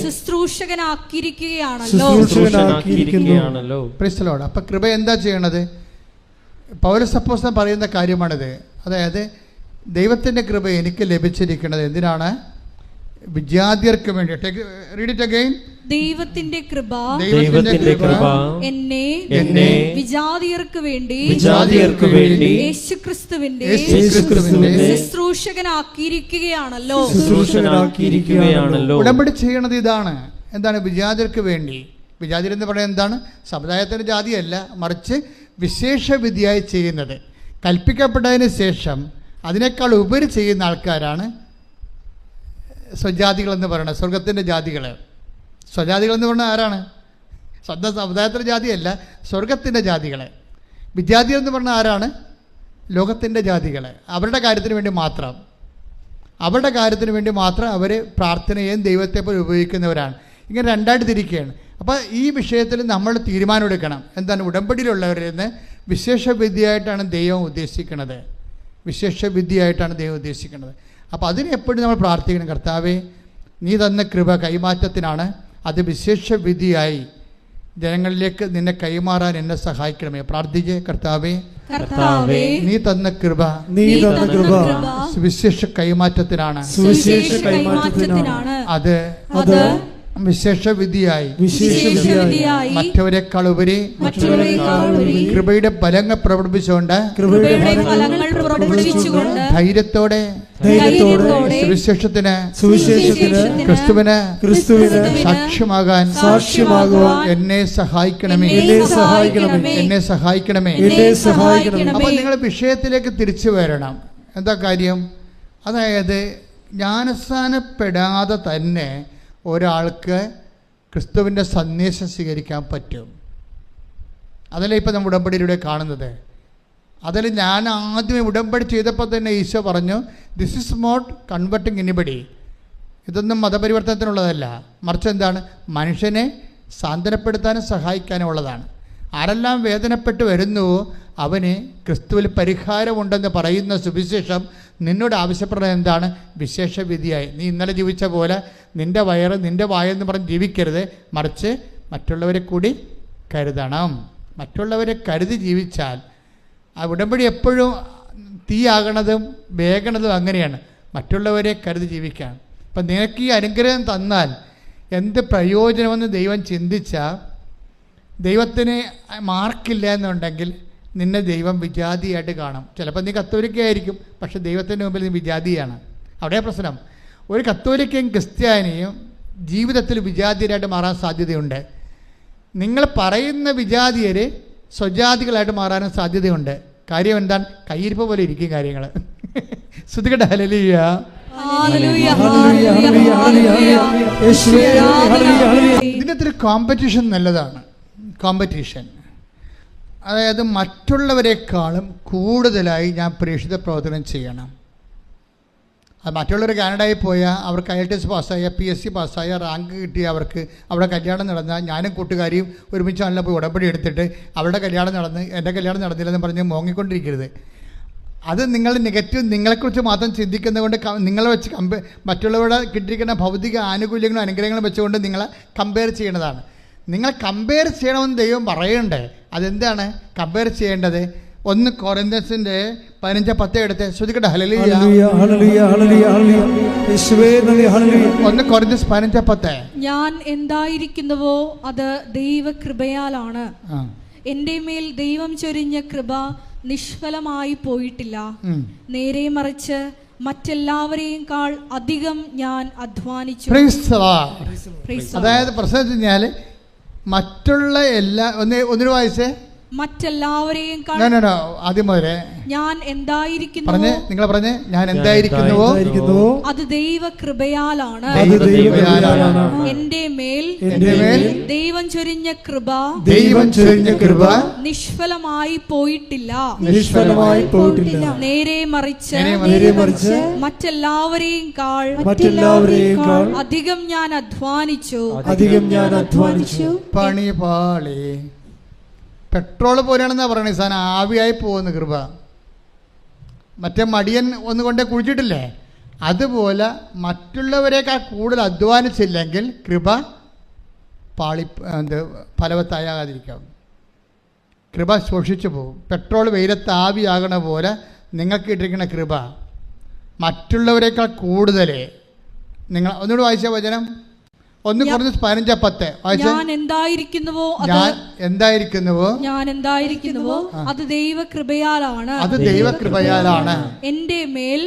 ശുശ്രൂഷകനാക്കിയിരിക്കുകയാണല്ലോ. Price the Lord. അപ്പൊ കൃപ എന്താ ചെയ്യണത്? പൗലോസ് അപ്പോസ്തലൻ പറയുന്ന കാര്യമാണിത്. അതായത് ദൈവത്തിന്റെ കൃപ എനിക്ക് ലഭിച്ചിരിക്കുന്നത് എന്തിനാണ്? വിജാതിയർക്ക് വേണ്ടി. Read it again. ദൈവത്തിന്റെ കൃപ എന്നെ വിജാതിയർക്ക് വേണ്ടി യേശുക്രിസ്തുവിന്റെ ശുശ്രൂഷകനാക്കിയിരിക്കുകയാണല്ലോ. ഉടമ്പടി ചെയ്യണത് ഇതാണ്. എന്താണ്? വിജാതിയർക്ക് വേണ്ടി. വിജാതിർ എന്ന് പറയുന്നത് എന്താണ്? സമുദായത്തിൻ്റെ ജാതിയല്ല, മറിച്ച് വിശേഷ വിധിയായി ചെയ്യുന്നത്. കൽപ്പിക്കപ്പെട്ടതിന് ശേഷം അതിനേക്കാൾ ഉപരി ചെയ്യുന്ന ആൾക്കാരാണ് സ്വജാതികളെന്ന് പറയുന്നത്. സ്വർഗത്തിൻ്റെ ജാതികൾ. സ്വജാതികളെന്ന് പറഞ്ഞാൽ ആരാണ്? സ്വന്തം സമുദായത്തിൻ്റെ ജാതിയല്ല, സ്വർഗത്തിൻ്റെ ജാതികളെ. വിജാതി എന്ന് പറഞ്ഞാൽ ആരാണ്? ലോകത്തിൻ്റെ ജാതികൾ. അവരുടെ കാര്യത്തിന് വേണ്ടി മാത്രം അവർ പ്രാർത്ഥനയെയും ദൈവത്തെ പോലെ ഉപയോഗിക്കുന്നവരാണ്. ഇങ്ങനെ രണ്ടായിട്ട് തിരിക്കുകയാണ്. അപ്പോൾ ഈ വിഷയത്തിൽ നമ്മൾ തീരുമാനമെടുക്കണം. എന്താണ്? ഉടമ്പടിയിലുള്ളവരിൽ നിന്ന് വിശേഷ വിധിയായിട്ടാണ് ദൈവം ഉദ്ദേശിക്കുന്നത്. അപ്പോൾ അതിന് എപ്പോഴും നമ്മൾ പ്രാർത്ഥിക്കണം. കർത്താവേ, നീ തന്ന കൃപ കൈമാറ്റത്തിനാണ്. അത് വിശേഷ വിധിയായി ജനങ്ങളിലേക്ക് നിന്നെ കൈമാറാൻ എന്നെ സഹായിക്കണമേ. പ്രാർത്ഥിച്ചേ. കർത്താവേ, നീ തന്ന കൃപ വിശേഷ കൈമാറ്റത്തിനാണ്. അത് വിശേഷ വിധിയായി മറ്റവരെക്കാൾ ഉപരി കൃപയുടെ ഫലങ്ങൾ പ്രകടിപ്പിച്ചുകൊണ്ട് ധൈര്യത്തോടെ സുവിശേഷത്തിന് ക്രിസ്തുവിന് സാക്ഷ്യമാകുവാൻ എന്നെ സഹായിക്കണമേ. അപ്പോൾ നിങ്ങൾ വിഷയത്തിലേക്ക് തിരിച്ചു വരണം. എന്താ കാര്യം? അതായത് ജ്ഞാനസ്നാനപ്പെടാതെ തന്നെ ഒരാൾക്ക് ക്രിസ്തുവിൻ്റെ സന്ദേശം സ്വീകരിക്കാൻ പറ്റും. അതല്ല ഇപ്പം നമ്മൾ ഉടമ്പടിയിലൂടെ കാണുന്നത്. അതിൽ ഞാൻ ആദ്യമേ ഉടമ്പടി ചെയ്തപ്പോൾ തന്നെ ഈശോ പറഞ്ഞു, this is not converting anybody. ഇതൊന്നും മതപരിവർത്തനത്തിനുള്ളതല്ല, മറിച്ച് എന്താണ്, മനുഷ്യനെ സാന്ത്വനപ്പെടുത്താനും സഹായിക്കാനും ഉള്ളതാണ്. ആരെല്ലാം വേദനപ്പെട്ട് വരുന്നുവോ അവന് ക്രിസ്തുവിൽ പരിഹാരമുണ്ടെന്ന് പറയുന്ന സുവിശേഷം നിന്നോട് ആവശ്യപ്പെടുന്നത് എന്താണ്? വിശേഷവിധിയായി നീ ഇന്നലെ ജീവിച്ച പോലെ നിൻ്റെ വയറ് നിൻ്റെ വായെന്ന് പറഞ്ഞ് ജീവിക്കരുത്, മറിച്ച് മറ്റുള്ളവരെ കൂടി കരുതണം. മറ്റുള്ളവരെ കരുതി ജീവിച്ചാൽ ആ ഉടമ്പടി എപ്പോഴും തീയാകണതും വേഗണതും അങ്ങനെയാണ്, മറ്റുള്ളവരെ കരുതി ജീവിക്കാൻ. അപ്പം നിനക്ക് ഈ അനുഗ്രഹം തന്നാൽ എന്ത് പ്രയോജനമെന്ന് ദൈവം ചിന്തിച്ചാൽ, ദൈവത്തിന് മാർക്കില്ല എന്നുണ്ടെങ്കിൽ നിന്നെ ദൈവം വിജാതിയായിട്ട് കാണും. ചിലപ്പോൾ നീ കത്തോലിക്കയായിരിക്കും, പക്ഷെ ദൈവത്തിൻ്റെ മുമ്പിൽ നീ വിജാതിയാണ്. അവിടെ പ്രശ്നം. ഒരു കത്തോലിക്കയും ക്രിസ്ത്യാനിയും ജീവിതത്തിൽ വിജാതിയരായിട്ട് മാറാൻ സാധ്യതയുണ്ട്. നിങ്ങൾ പറയുന്ന വിജാതിയർ സ്വജാതികളായിട്ട് മാറാനും സാധ്യതയുണ്ട്. കാര്യം എന്താണ്? കയ്യിരിപ്പ് പോലെ ഇരിക്കും കാര്യങ്ങൾ. ശ്രുതികട ഹല്ലേലൂയ. ഇതിനകത്തൊരു കോമ്പറ്റീഷൻ നല്ലതാണ്. കോമ്പറ്റീഷൻ, അതായത് മറ്റുള്ളവരെക്കാളും കൂടുതലായി ഞാൻ പ്രേക്ഷിത പ്രവർത്തനം ചെയ്യണം. അത് മറ്റുള്ളവർ കാനഡയിൽ പോയാൽ അവർക്ക് IELTS പാസ്സായ PSC പാസ്സായ റാങ്ക് കിട്ടിയ അവർക്ക് അവിടെ കല്യാണം നടന്നാൽ ഞാനും കൂട്ടുകാരിയും ഒരുമിച്ചാണല്ലോ പോയി ഉടമ്പടി എടുത്തിട്ട് അവരുടെ കല്യാണം നടന്ന് എൻ്റെ കല്യാണം നടന്നില്ലെന്ന് പറഞ്ഞ് മോങ്ങിക്കൊണ്ടിരിക്കരുത്. അത് നിങ്ങൾ നെഗറ്റീവ് നിങ്ങളെക്കുറിച്ച് മാത്രം ചിന്തിക്കുന്നത് കൊണ്ട് നിങ്ങളെ വെച്ച് മറ്റുള്ളവരുടെ കിട്ടിയിരിക്കുന്ന ഭൗതിക ആനുകൂല്യങ്ങളും അനുഗ്രഹങ്ങളും വെച്ചുകൊണ്ട് നിങ്ങളെ കമ്പയർ ചെയ്യേണ്ടതാണ്. നിങ്ങൾ കമ്പയർ ചെയ്യണമെന്ന് ദൈവം പറയണ്ടേ? അതെന്താണ് കമ്പയർ ചെയ്യേണ്ടത്? 1 കൊരിന്ത്യൻസിന്റെ 15:10 എടുത്ത് ശ്രുതിക്കട്ടെ. ഹല്ലേലൂയ. 1 കൊരിന്ത്യൻസ് 15:10. ഞാൻ എന്തായിരിക്കുന്നുവോ അത് ദൈവകൃപയാലാണ്. എൻ്റെ മേൽ ദൈവം ചൊരിഞ്ഞ കൃപ നിഷ്ഫലമായി പോയിട്ടില്ല. നേരെ മറിച്ച് മറ്റെല്ലാവരെയും അധികം ഞാൻ അധ്വാനിച്ചു. അതായത് പ്രശ്നം വെച്ച് കഴിഞ്ഞാൽ മറ്റുള്ള എല്ലാ ഒന്നിനു വായിച്ചേ മറ്റെല്ലാവരെയും ആദ്യം മുതലേ ഞാൻ എന്തായിരിക്കുന്നു നിങ്ങൾ പറഞ്ഞേ ഞാൻ എന്തായിരിക്കുന്നുവോ അത് ദൈവകൃപയാലാണ്. എന്റെ മേൽ ദൈവം ചൊരിഞ്ഞ കൃപ നിഷ്ഫലമായി പോയിട്ടില്ല. നേരെ മറിച്ച് മറ്റെല്ലാവരെയും അധികം ഞാൻ അധ്വാനിച്ചു. പണിപാളി പെട്രോൾ പോലെയാണെന്നാ പറയണേ. സാധനം ആവിയായി പോകുന്ന കൃപ. മറ്റേ മടിയൻ ഒന്ന് കൊണ്ടേ കുഴിച്ചിട്ടില്ലേ, അതുപോലെ മറ്റുള്ളവരെക്കാൾ കൂടുതൽ അധ്വാനിച്ചില്ലെങ്കിൽ കൃപ ഫലവത്താകാതിരിക്കാം. കൃപ ശോഷിച്ചു പോകും. പെട്രോൾ വെയിലത്ത് ആവിയാകണ പോലെ നിങ്ങൾക്ക് ഇട്ടിരിക്കുന്ന കൃപ മറ്റുള്ളവരെക്കാൾ കൂടുതൽ നിങ്ങൾ ഒന്നുകൂടി വായിച്ച വചനം 1 കൊരിന്ത്യൻസ് 15:10. ഞാൻ എന്തായിരിക്കുന്നുവോ അത് ദൈവകൃപയാലാണ്. എന്റെ മേൽ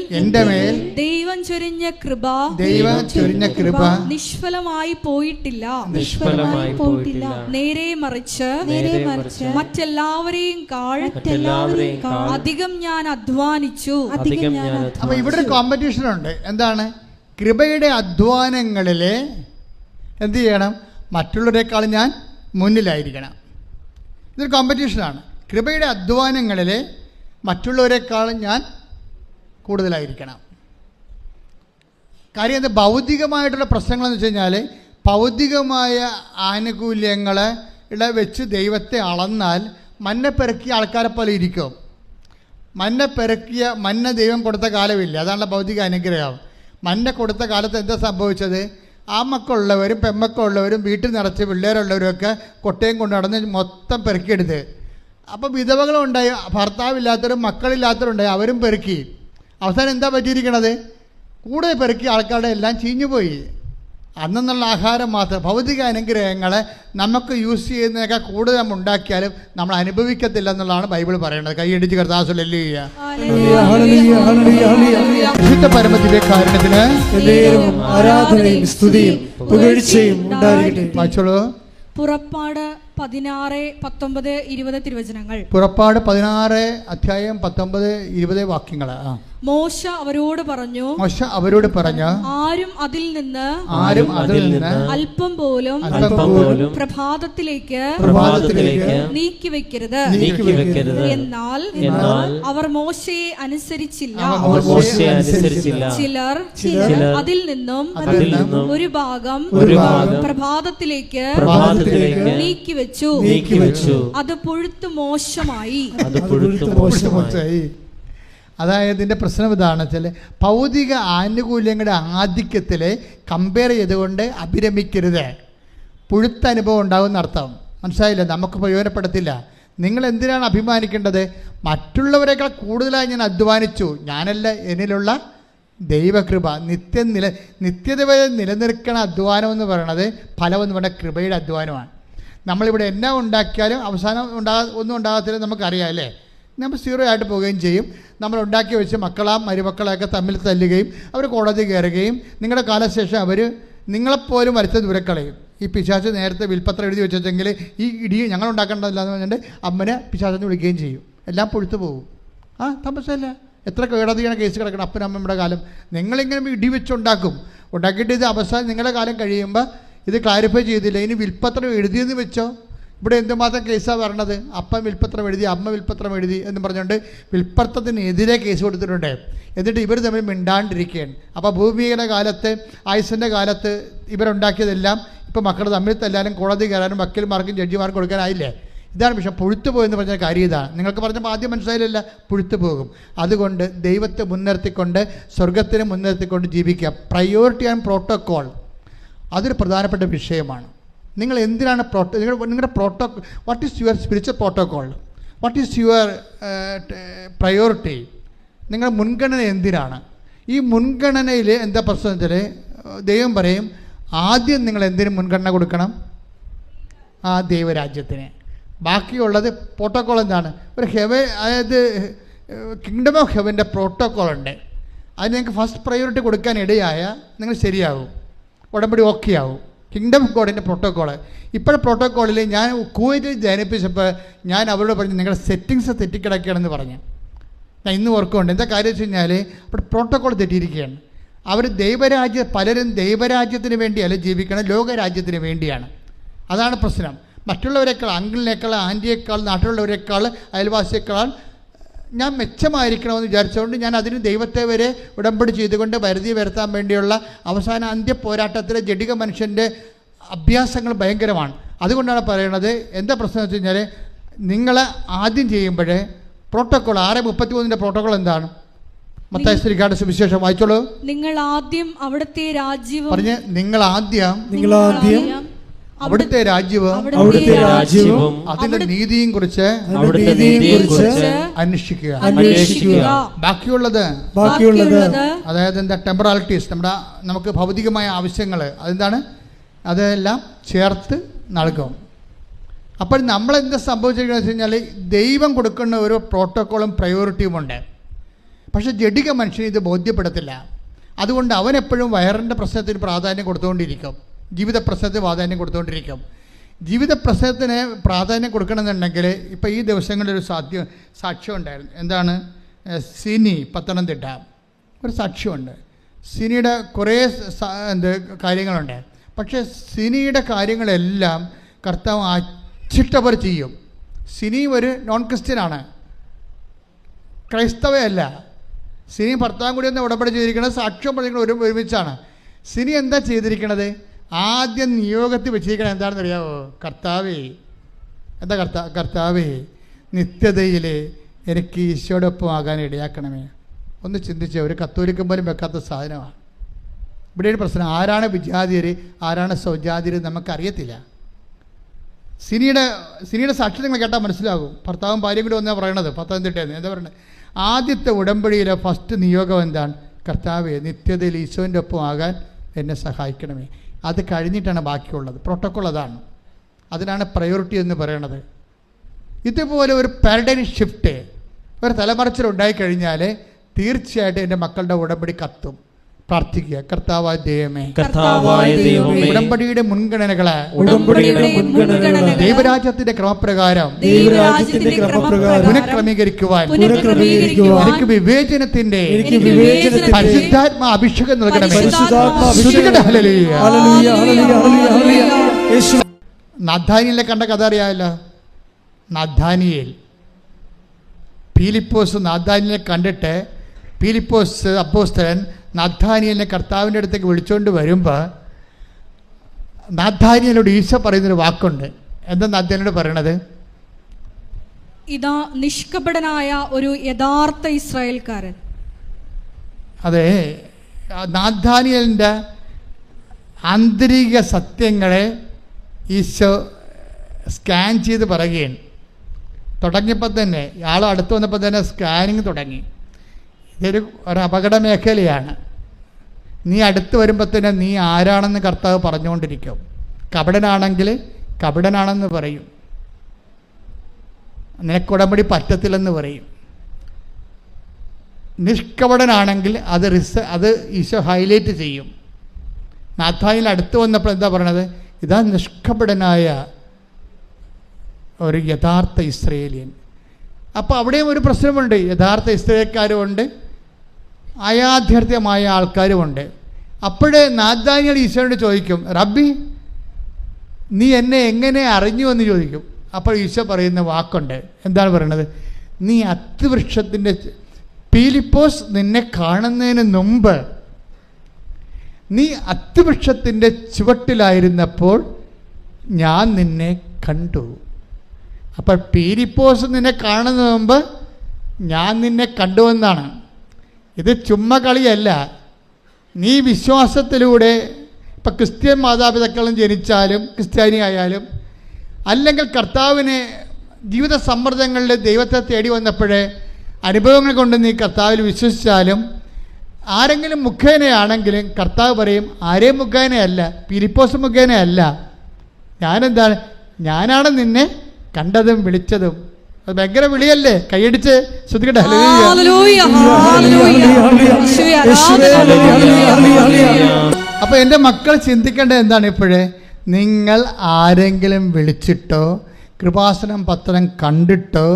ദൈവം ചൊരിഞ്ഞ കൃപ നിഷ്ഫലമായി പോയിട്ടില്ല. നേരെ മറിച്ച് മറ്റെല്ലാവരെയും അധികം ഞാൻ അധ്വാനിച്ചു. അപ്പൊ ഇവിടെ ഒരു കോമ്പറ്റീഷൻ ഉണ്ട്. എന്താണ്? കൃപയുടെ അധ്വാനങ്ങളിലെ എന്ത് ചെയ്യണം? മറ്റുള്ളവരെക്കാൾ ഞാൻ മുന്നിലായിരിക്കണം. ഇതൊരു കോമ്പറ്റീഷനാണ്. കൃപയുടെ അധ്വാനങ്ങളിൽ മറ്റുള്ളവരെക്കാളും ഞാൻ കൂടുതലായിരിക്കണം. കാര്യം എന്താ? ഭൗതികമായിട്ടുള്ള പ്രശ്നങ്ങളെന്ന് വെച്ച് കഴിഞ്ഞാൽ ഭൗതികമായ ആനുകൂല്യങ്ങളെ വെച്ച് ദൈവത്തെ അളന്നാൽ മന്ന പെറുക്കിയ ആൾക്കാരെ പോലെ ഇരിക്കും. മന്ന ദൈവം കൊടുത്ത കാലമില്ല. അതാണല്ലോ ഭൗതിക അനുഗ്രഹം. മന്ന കൊടുത്ത കാലത്ത് എന്താ സംഭവിച്ചത്? ആമക്കളുള്ളവരും പെമ്മക്കളുള്ളവരും വീട്ടിൽ നിറച്ച് പിള്ളേരുള്ളവരുമൊക്കെ കൊട്ടയും കൊണ്ട് നടന്ന് മൊത്തം പെറുക്കിയെടുത്ത്. അപ്പോൾ വിധവകളുണ്ടായി, ഭർത്താവില്ലാത്തവരും മക്കളില്ലാത്തവരുണ്ടായി, അവരും പെറുക്കി. അവസാനം എന്താ പറ്റിയിരിക്കണത്? കൂടുതൽ പെറുക്കി ആൾക്കാരുടെ എല്ലാം ചീഞ്ഞുപോയി. അന്നുള്ള ആഹാരം മാത്രം. ഭൗതിക അനുഗ്രഹങ്ങളെ നമുക്ക് യൂസ് ചെയ്യുന്നതിനേക്കാൾ കൂടുതൽ നമ്മൾ ഉണ്ടാക്കിയാലും നമ്മൾ അനുഭവിക്കത്തില്ല എന്നുള്ളതാണ് ബൈബിൾ പറയുന്നത്. കൈയടിച്ച് കർത്താവ് ഹല്ലേലൂയ. വിശുദ്ധ പരമദിവ്യകാരുണ്യത്തിന് ആരാധനയും സ്തുതിയും പുകഴ്ചയും ഉണ്ടാകട്ടെ. വായിച്ചോളൂ. പുറപ്പാട് 16, 19, 20 തിരുവചനങ്ങൾ. പുറപ്പാട് 16 അധ്യായം 19, 20 വാക്യങ്ങൾ. മോശ അവരോട് പറഞ്ഞു, ആരും അതിൽ നിന്ന് അല്പം പോലും പ്രഭാതത്തിലേക്ക് നീക്കിവെക്കരുത്. എന്നാൽ അവർ മോശയെ അനുസരിച്ചില്ല. ചിലർ അതിൽ നിന്നും ഒരു ഭാഗം പ്രഭാതത്തിലേക്ക് നീക്കിവെച്ചു. അത് പുഴുത്തു മോശമായി. അതായത് ഇതിൻ്റെ പ്രശ്നം ഇതാണ് വെച്ചാൽ, ഭൗതിക ആനുകൂല്യങ്ങളുടെ ആധിക്യത്തിൽ കമ്പയർ ചെയ്തുകൊണ്ട് അഭിരമിക്കരുത്. പുഴുത്ത അനുഭവം ഉണ്ടാകുന്ന അർത്ഥം മനസ്സിലായില്ല, നമുക്ക് പ്രയോജനപ്പെടുത്തില്ല. നിങ്ങൾ എന്തിനാണ് അഭിമാനിക്കേണ്ടത്? മറ്റുള്ളവരെക്കാൾ കൂടുതലായി ഞാൻ അധ്വാനിച്ചു, ഞാനല്ല, എന്നിലുള്ള ദൈവകൃപ. നിത്യത വരെ നിലനിൽക്കണ അധ്വാനം എന്ന് പറയുന്നത് ഫലമെന്ന് പറഞ്ഞാൽ കൃപയുടെ അധ്വാനമാണ്. നമ്മളിവിടെ എന്നാ ഉണ്ടാക്കിയാലും അവസാനം ഒന്നും ഉണ്ടാകത്തില്ല, നമുക്കറിയാം അല്ലേ. നമ്മൾ സീറോ ആയിട്ട് പോവുകയും ചെയ്യും. നമ്മൾ ഉണ്ടാക്കി വെച്ച് മരുമക്കളെയൊക്കെ തമ്മിൽ തല്ലുകയും അവർ കോടതി കയറുകയും നിങ്ങളുടെ കാലശേഷം അവർ നിങ്ങളെപ്പോലും വരച്ച ദൂരക്കളയും. ഈ പിശാച് നേരത്തെ വിൽപ്പത്രം എഴുതി വെച്ചെങ്കിൽ ഈ ഇടി ഞങ്ങൾ ഉണ്ടാക്കേണ്ടതില്ല എന്ന് പറഞ്ഞിട്ട് അമ്മനെ പിശാചെന്ന് വിളിക്കുകയും ചെയ്യും. എല്ലാം പൊഴുത്തു പോകും. തമസല്ല, എത്ര കോടതിയാണ് കേസ് കിടക്കണം അപ്പനും അമ്മയുടെ കാലം. നിങ്ങളിങ്ങനെ ഇടി ഉണ്ടാക്കിയിട്ട് ഇത് അവസാനം നിങ്ങളുടെ കാലം കഴിയുമ്പോൾ ഇത് ക്ലാരിഫൈ ചെയ്തില്ല, ഇനി വിൽപ്പത്രം എഴുതിയെന്ന് വെച്ചോ. ഇവിടെ എന്തുമാത്രം കേസാണ് വരണത്? അപ്പൻ വിൽപ്പത്രം എഴുതി, അമ്മ വിൽപ്പത്രം എഴുതി എന്ന് പറഞ്ഞുകൊണ്ട് വിൽപ്പത്രത്തിനെതിരെ കേസ് കൊടുത്തിട്ടുണ്ട്. എന്നിട്ട് ഇവർ തമ്മിൽ മിണ്ടാണ്ടിരിക്കുകയാണ്. അപ്പോൾ ഭൂമിയുടെ കാലത്ത്, ആയുസിൻ്റെ കാലത്ത് ഇവരുണ്ടാക്കിയതെല്ലാം ഇപ്പോൾ മക്കൾ തമ്മിൽ തല്ലാനും കോടതി കയറാനും വക്കീൽമാർക്കും ജഡ്ജിമാർക്കും കൊടുക്കാനായില്ലേ? ഇതാണ് വിഷയം. പുഴുത്തു പോയെന്ന് പറഞ്ഞ കാര്യം ഇതാണ്. നിങ്ങൾക്ക് പറഞ്ഞപ്പോൾ ആദ്യം മനസ്സിലായില്ല, പുഴുത്തു പോകും. അതുകൊണ്ട് ദൈവത്തെ മുൻനിർത്തിക്കൊണ്ട്, സ്വർഗത്തിനെ മുൻനിർത്തിക്കൊണ്ട് ജീവിക്കുക. പ്രയോറിറ്റി ആൻഡ് പ്രോട്ടോക്കോൾ അതൊരു പ്രധാനപ്പെട്ട വിഷയമാണ്. നിങ്ങൾ എന്തിനാണ് നിങ്ങളുടെ what is your spiritual protocol? What is your priority? നിങ്ങളുടെ മുൻഗണന എന്തിനാണ്? ഈ മുൻഗണനയിൽ എന്താ പ്രശ്നം വെച്ചാൽ, ദൈവം പറയും ആദ്യം നിങ്ങൾ എന്തിനും മുൻഗണന കൊടുക്കണം? ആ ദൈവരാജ്യത്തിന്. ബാക്കിയുള്ളത് പ്രോട്ടോക്കോൾ എന്താണ്? ഒരു ഹെവൻ, അതായത് കിങ്ഡം ഓഫ് ഹെവൻ്റെ പ്രോട്ടോക്കോൾ ഉണ്ട്. അതിന് നിങ്ങൾക്ക് ഫസ്റ്റ് പ്രയോറിറ്റി കൊടുക്കാൻ ഇടയായ നിങ്ങൾ ശരിയാകും, ഉടമ്പടി ഓക്കെ ആവും. കിങ്ഡം ഓഫ് ഗോഡിൻ്റെ പ്രോട്ടോക്കോള്. ഇപ്പോഴത്തെ പ്രോട്ടോക്കോളിൽ ഞാൻ കുവൈറ്റിൽ ജനിപ്പിച്ചപ്പോൾ ഞാൻ അവരോട് പറഞ്ഞു നിങ്ങളുടെ സെറ്റിങ്സ് തെറ്റിക്കിടക്കുകയാണെന്ന് പറഞ്ഞു. ഞാൻ ഇന്ന് ഓർക്കുന്നുണ്ട്. എന്താ കാര്യം വെച്ച് കഴിഞ്ഞാൽ ഇവിടെ പ്രോട്ടോക്കോൾ തെറ്റിയിരിക്കുകയാണ്. അവർ പലരും ദൈവരാജ്യത്തിന് വേണ്ടിയല്ല ജീവിക്കണം, ലോകരാജ്യത്തിന് വേണ്ടിയാണ്. അതാണ് പ്രശ്നം. മറ്റുള്ളവരെക്കാൾ, അങ്കിളിനേക്കാൾ, ആൻറ്റിയേക്കാൾ, നാട്ടിലുള്ളവരെക്കാൾ, അയൽവാസിയേക്കാൾ ഞാൻ മെച്ചമായിരിക്കണമെന്ന് വിചാരിച്ചുകൊണ്ട് ഞാൻ അതിന് ദൈവത്തെ വരെ ഉടമ്പടി ചെയ്തുകൊണ്ട് വരുതി വരുത്താൻ വേണ്ടിയുള്ള അവസാന അന്ത്യ പോരാട്ടത്തിലെ ജഡിക മനുഷ്യൻ്റെ അഭ്യാസങ്ങൾ ഭയങ്കരമാണ്. അതുകൊണ്ടാണ് പറയുന്നത്, എന്താ പ്രശ്നം വെച്ച് കഴിഞ്ഞാൽ നിങ്ങൾ ആദ്യം ചെയ്യുമ്പോഴേ പ്രോട്ടോക്കോൾ 6:33 പ്രോട്ടോക്കോൾ എന്താണ്? മത്തായി ശ്രീകാട് സുവിശേഷം വായിച്ചോളൂ. നിങ്ങൾ ആദ്യം അവിടുത്തെ രാജ്യവും പറഞ്ഞ് നിങ്ങൾ ആദ്യം അവിടുത്തെ രാജ്യവും അതിന്റെ നീതിയും കുറിച്ച് അന്വേഷിക്കുക. ബാക്കിയുള്ളത് അതായത് എന്താ? ടെമ്പറാലിറ്റീസ്, നമുക്ക് ഭൗതികമായ ആവശ്യങ്ങൾ അതെന്താണ്? അതെല്ലാം ചേർത്ത് നൽകും. അപ്പോൾ നമ്മളെന്താ സംഭവിച്ചിരിക്കുന്നത് വെച്ച് കഴിഞ്ഞാൽ ദൈവം കൊടുക്കുന്ന ഒരു പ്രോട്ടോക്കോളും പ്രയോറിറ്റിയും ഉണ്ട്. പക്ഷേ ജഡിക മനുഷ്യന് ഇത് ബോധ്യപ്പെടത്തില്ല. അതുകൊണ്ട് അവനെപ്പോഴും വയറിൻ്റെ പ്രശ്നത്തിന് പ്രാധാന്യം കൊടുത്തുകൊണ്ടിരിക്കും, ജീവിത പ്രശ്നത്തിന് പ്രാധാന്യം കൊടുത്തുകൊണ്ടിരിക്കും. ജീവിത പ്രശ്നത്തിന് പ്രാധാന്യം കൊടുക്കണമെന്നുണ്ടെങ്കിൽ ഇപ്പോൾ ഈ ദിവസങ്ങളിൽ ഒരു സാക്ഷ്യം ഉണ്ടായിരുന്നു. എന്താണ്? സിനി, പത്തനംതിട്ട ഒരു സാക്ഷ്യമുണ്ട്. സിനിയുടെ കുറേ കാര്യങ്ങളുണ്ട്. പക്ഷേ സിനിയുടെ കാര്യങ്ങളെല്ലാം കർത്താവ് അച്ചിട്ടവർ ചെയ്യും. സിനി ഒരു നോൺ ക്രിസ്ത്യനാണ്, ക്രൈസ്തവയല്ല. സിനി ഭർത്താവും കൂടി ഒന്ന് ഉടമ്പടി ചെയ്തിരിക്കുന്നത്, സാക്ഷ്യം പറഞ്ഞിരിക്കുന്നത് ഒരുമിച്ചാണ്. സിനി എന്താ ചെയ്തിരിക്കണത്? ആദ്യം നിയോഗത്തിൽ വെച്ചിരിക്കണത് എന്താണെന്ന് അറിയാമോ? കർത്താവേ, എന്താ കർത്താവേ, നിത്യതയിൽ എനിക്ക് ഈശോടൊപ്പം ആകാൻ ഇടയാക്കണമേ. ഒന്ന് ചിന്തിച്ച, ഒരു കത്തോലിക്കൻ പോലും വെക്കാത്ത സാധനമാണ്. ഇവിടെ ഒരു പ്രശ്നം, ആരാണ് വിജാതിയർ, ആരാണ് സ്വജാതിയർ നമുക്കറിയത്തില്ല. സിനിയുടെ സാക്ഷി നിങ്ങൾ കേട്ടാൽ മനസ്സിലാകും. ഭർത്താവും ഭാര്യയും കൂടി വന്നാണ് പറയണത്, പത്തനംതിട്ടയെന്ന്. എന്താ പറയുന്നത്? ആദ്യത്തെ ഉടമ്പടിയിലെ ഫസ്റ്റ് നിയോഗം എന്താണ്? കർത്താവേ, നിത്യതയിൽ ഈശോൻ്റെ ഒപ്പം ആകാൻ എന്നെ സഹായിക്കണമേ. അത് കഴിഞ്ഞിട്ടാണ് ബാക്കിയുള്ളത്. പ്രോട്ടോക്കോൾ അതാണ്. അതിനാണ് പ്രയോറിറ്റി എന്ന് പറയണത്. ഇതുപോലെ ഒരു പാരഡൈം ഷിഫ്റ്റ്, ഒരു തലമറിച്ചിൽ ഉണ്ടായിക്കഴിഞ്ഞാൽ തീർച്ചയായിട്ടും എൻ്റെ മക്കളുടെ ഉടമ്പടി കത്തും. പ്രാർത്ഥിക്കുക. കർത്താവായ ദൈവമേ, ഉടമ്പടിയുടെ മുൻഗണനകളെ മുൻഗണനകളെ ദൈവരാജ്യത്തിന്റെ ക്രമപ്രകാരം പുനഃക്രമീകരിക്കുവാൻ എനിക്ക് വിവേചനത്തിന്റെ പരിശുദ്ധാത്മ അഭിഷേകം നൽകണമേ. നഥാനിയേലിനെ കണ്ട കഥ അറിയാമല്ലോ. നഥാനിയേൽ, ഫിലിപ്പോസ് നഥാനിയേലിനെ കണ്ടിട്ട് ഫിലിപ്പോസ് അപ്പോസ്തലൻ നഥാനിയേലിനെ കർത്താവിൻ്റെ അടുത്തേക്ക് വിളിച്ചുകൊണ്ട് വരുമ്പോൾ നഥാനിയേലോട് ഈശോ പറയുന്നൊരു വാക്കുണ്ട്. എന്താ നഥാനിയേലോട് പറയണത്? ഇതാ നിഷ്കപടനായ ഒരു യഥാർത്ഥ ഇസ്രായേൽക്കാരൻ. അതെ, നഥാനിയേലിൻ്റെ ആന്തരിക സത്യങ്ങളെ ഈശോ സ്കാൻ ചെയ്ത് പറയുകയാണ്. തുടങ്ങിയപ്പോൾ തന്നെ ആൾ അടുത്ത് വന്നപ്പോൾ തന്നെ സ്കാനിങ് തുടങ്ങി. ഇതൊരു അപകട മേഖലയാണ്. നീ അടുത്ത് വരുമ്പോൾ തന്നെ നീ ആരാണെന്ന് കർത്താവ് പറഞ്ഞുകൊണ്ടിരിക്കും. കപടനാണെങ്കിൽ കപടനാണെന്ന് പറയും, നിനക്കുടമ്പടി പറ്റത്തില്ലെന്ന് പറയും. നിഷ്കപടനാണെങ്കിൽ അത് ഈശോ ഹൈലൈറ്റ് ചെയ്യും. നാഥാനിൽ അടുത്ത് വന്നപ്പോൾ എന്താ പറയണത്? ഇതാ നിഷ്കപടനായ ഒരു യഥാർത്ഥ ഇസ്രയേലിയൻ. അപ്പോൾ അവിടെയും ഒരു പ്രശ്നമുണ്ട്. യഥാർത്ഥ ഇസ്രയേൽക്കാരുമുണ്ട്, അയാഥാർത്ഥ്യമായ ആൾക്കാരുമുണ്ട്. അപ്പോഴേ നാഥാനിയേൽ ഈശോയോട് ചോദിക്കും, റബ്ബി നീ എന്നെ എങ്ങനെ അറിഞ്ഞു എന്ന് ചോദിക്കും. അപ്പോൾ ഈശോ പറയുന്ന വാക്കുണ്ട്. എന്താണ് പറയണത്? നീ അത്തിവൃക്ഷത്തിൻ്റെ ഫിലിപ്പോസ് നിന്നെ കാണുന്നതിന് മുമ്പ് നീ അത്തിവൃക്ഷത്തിൻ്റെ ചുവട്ടിലായിരുന്നപ്പോൾ ഞാൻ നിന്നെ കണ്ടു. അപ്പോൾ ഫിലിപ്പോസ് നിന്നെ കാണുന്നതിന് മുമ്പ് ഞാൻ നിന്നെ കണ്ടുവെന്നാണ്. ഇത് ചുമ്മാ കളിയല്ല. നീ വിശ്വാസത്തിലൂടെ ഇപ്പം ക്രിസ്ത്യൻ മാതാപിതാക്കളും ജനിച്ചാലും ക്രിസ്ത്യാനി ആയാലും അല്ലെങ്കിൽ കർത്താവിനെ ജീവിത സമ്മർദ്ദങ്ങളിൽ ദൈവത്തെ തേടി വന്നപ്പോഴേ അനുഭവങ്ങൾ കൊണ്ട് നീ കർത്താവിൽ വിശ്വസിച്ചാലും ആരെങ്കിലും മുഖേനയാണെങ്കിലും കർത്താവ് പറയും ആരെയും മുഖേനയല്ല, ഫിലിപ്പോസ് മുഖേനയല്ല, ഞാനെന്താണ്, ഞാനാണ് നിന്നെ കണ്ടതും വിളിച്ചതും. അത് ഭയങ്കര വിളിയല്ലേ? കൈയടിച്ച് ശ്രദ്ധിക്കട്ടെ. അപ്പോൾ എൻ്റെ മക്കൾ ചിന്തിക്കേണ്ടത് എന്താണ്? ഇപ്പോഴേ നിങ്ങൾ ആരെങ്കിലും വിളിച്ചിട്ടോ കൃപാസനം പത്രം കണ്ടിട്ടോ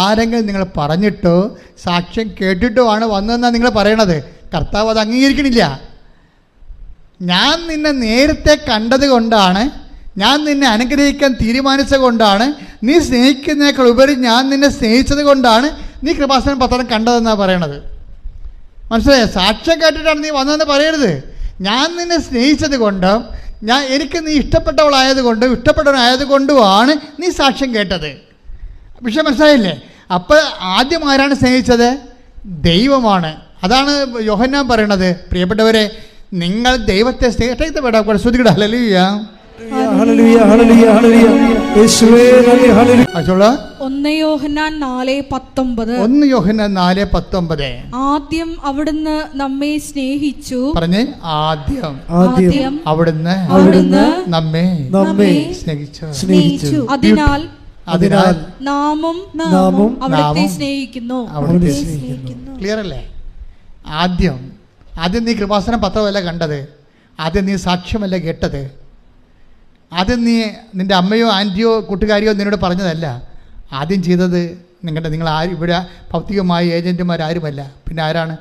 ആരെങ്കിലും നിങ്ങൾ പറഞ്ഞിട്ടോ സാക്ഷ്യം കേട്ടിട്ടോ ആണ് വന്നതെന്നാണ് നിങ്ങൾ പറയണത്. കർത്താവ് അത് അംഗീകരിക്കണില്ല. ഞാൻ നിന്നെ നേരത്തെ കണ്ടത് കൊണ്ടാണ്, ഞാൻ നിന്നെ അനുഗ്രഹിക്കാൻ തീരുമാനിച്ചത് കൊണ്ടാണ്, നീ സ്നേഹിക്കുന്നതിനേക്കാൾ ഉപരി ഞാൻ നിന്നെ സ്നേഹിച്ചത് കൊണ്ടാണ് നീ കൃപാസനം പത്രം കണ്ടതെന്നാണ് പറയണത്. മനസ്സിലായോ? സാക്ഷ്യം കേട്ടിട്ടാണ് നീ വന്നതെന്ന് പറയരുത്. ഞാൻ നിന്നെ സ്നേഹിച്ചത് കൊണ്ടും എനിക്ക് നീ ഇഷ്ടപ്പെട്ടവളായതുകൊണ്ടും ഇഷ്ടപ്പെട്ടവനായതുകൊണ്ടുമാണ് നീ സാക്ഷ്യം കേട്ടത്. പക്ഷെ മനസ്സിലായില്ലേ? അപ്പോൾ ആദ്യം ആരാണ് സ്നേഹിച്ചത്? ദൈവമാണ്. അതാണ് യോഹന്നാൻ പറയണത്, പ്രിയപ്പെട്ടവരെ നിങ്ങൾ ദൈവത്തെ സ്നേഹിച്ചിട്ട് വേണം ശ്രദ്ധിക്കട്ടെ. ഹല്ലേലൂയ, ഹല്ലേലൂയ, ഹല്ലേലൂയ, ഹല്ലേലൂയ. യേശുവേ നന്ദി. ഹല്ലേലൂയ. 1 യോഹന്നാൻ 4:19. 1 യോഹന്നാൻ 4:19. ആദ്യം അവിടുന്ന് നമ്മെ സ്നേഹിച്ചു. പറഞ്ഞേ, ആദ്യം അവിടുന്ന് നമ്മെ സ്നേഹിച്ചു. അതിനാൽ നാമും അവിടുത്തെ സ്നേഹിക്കുന്നു. ക്ലിയർ അല്ലേ? ആദ്യം നീ കൃപാസനം പത്രമല്ല കണ്ടത്, ആദ്യം നീ സാക്ഷ്യമല്ല കേട്ടത്, ആദ്യം നീ നിൻ്റെ അമ്മയോ ആൻറ്റിയോ കൂട്ടുകാരിയോ നിന്നോട് പറഞ്ഞതല്ല. ആദ്യം ചെയ്തത് നിങ്ങൾ ആരും ഇവിടെ ഭൗതികമായ ഏജൻറ്റുമാരാരുമല്ല. പിന്നെ ആരാണ്?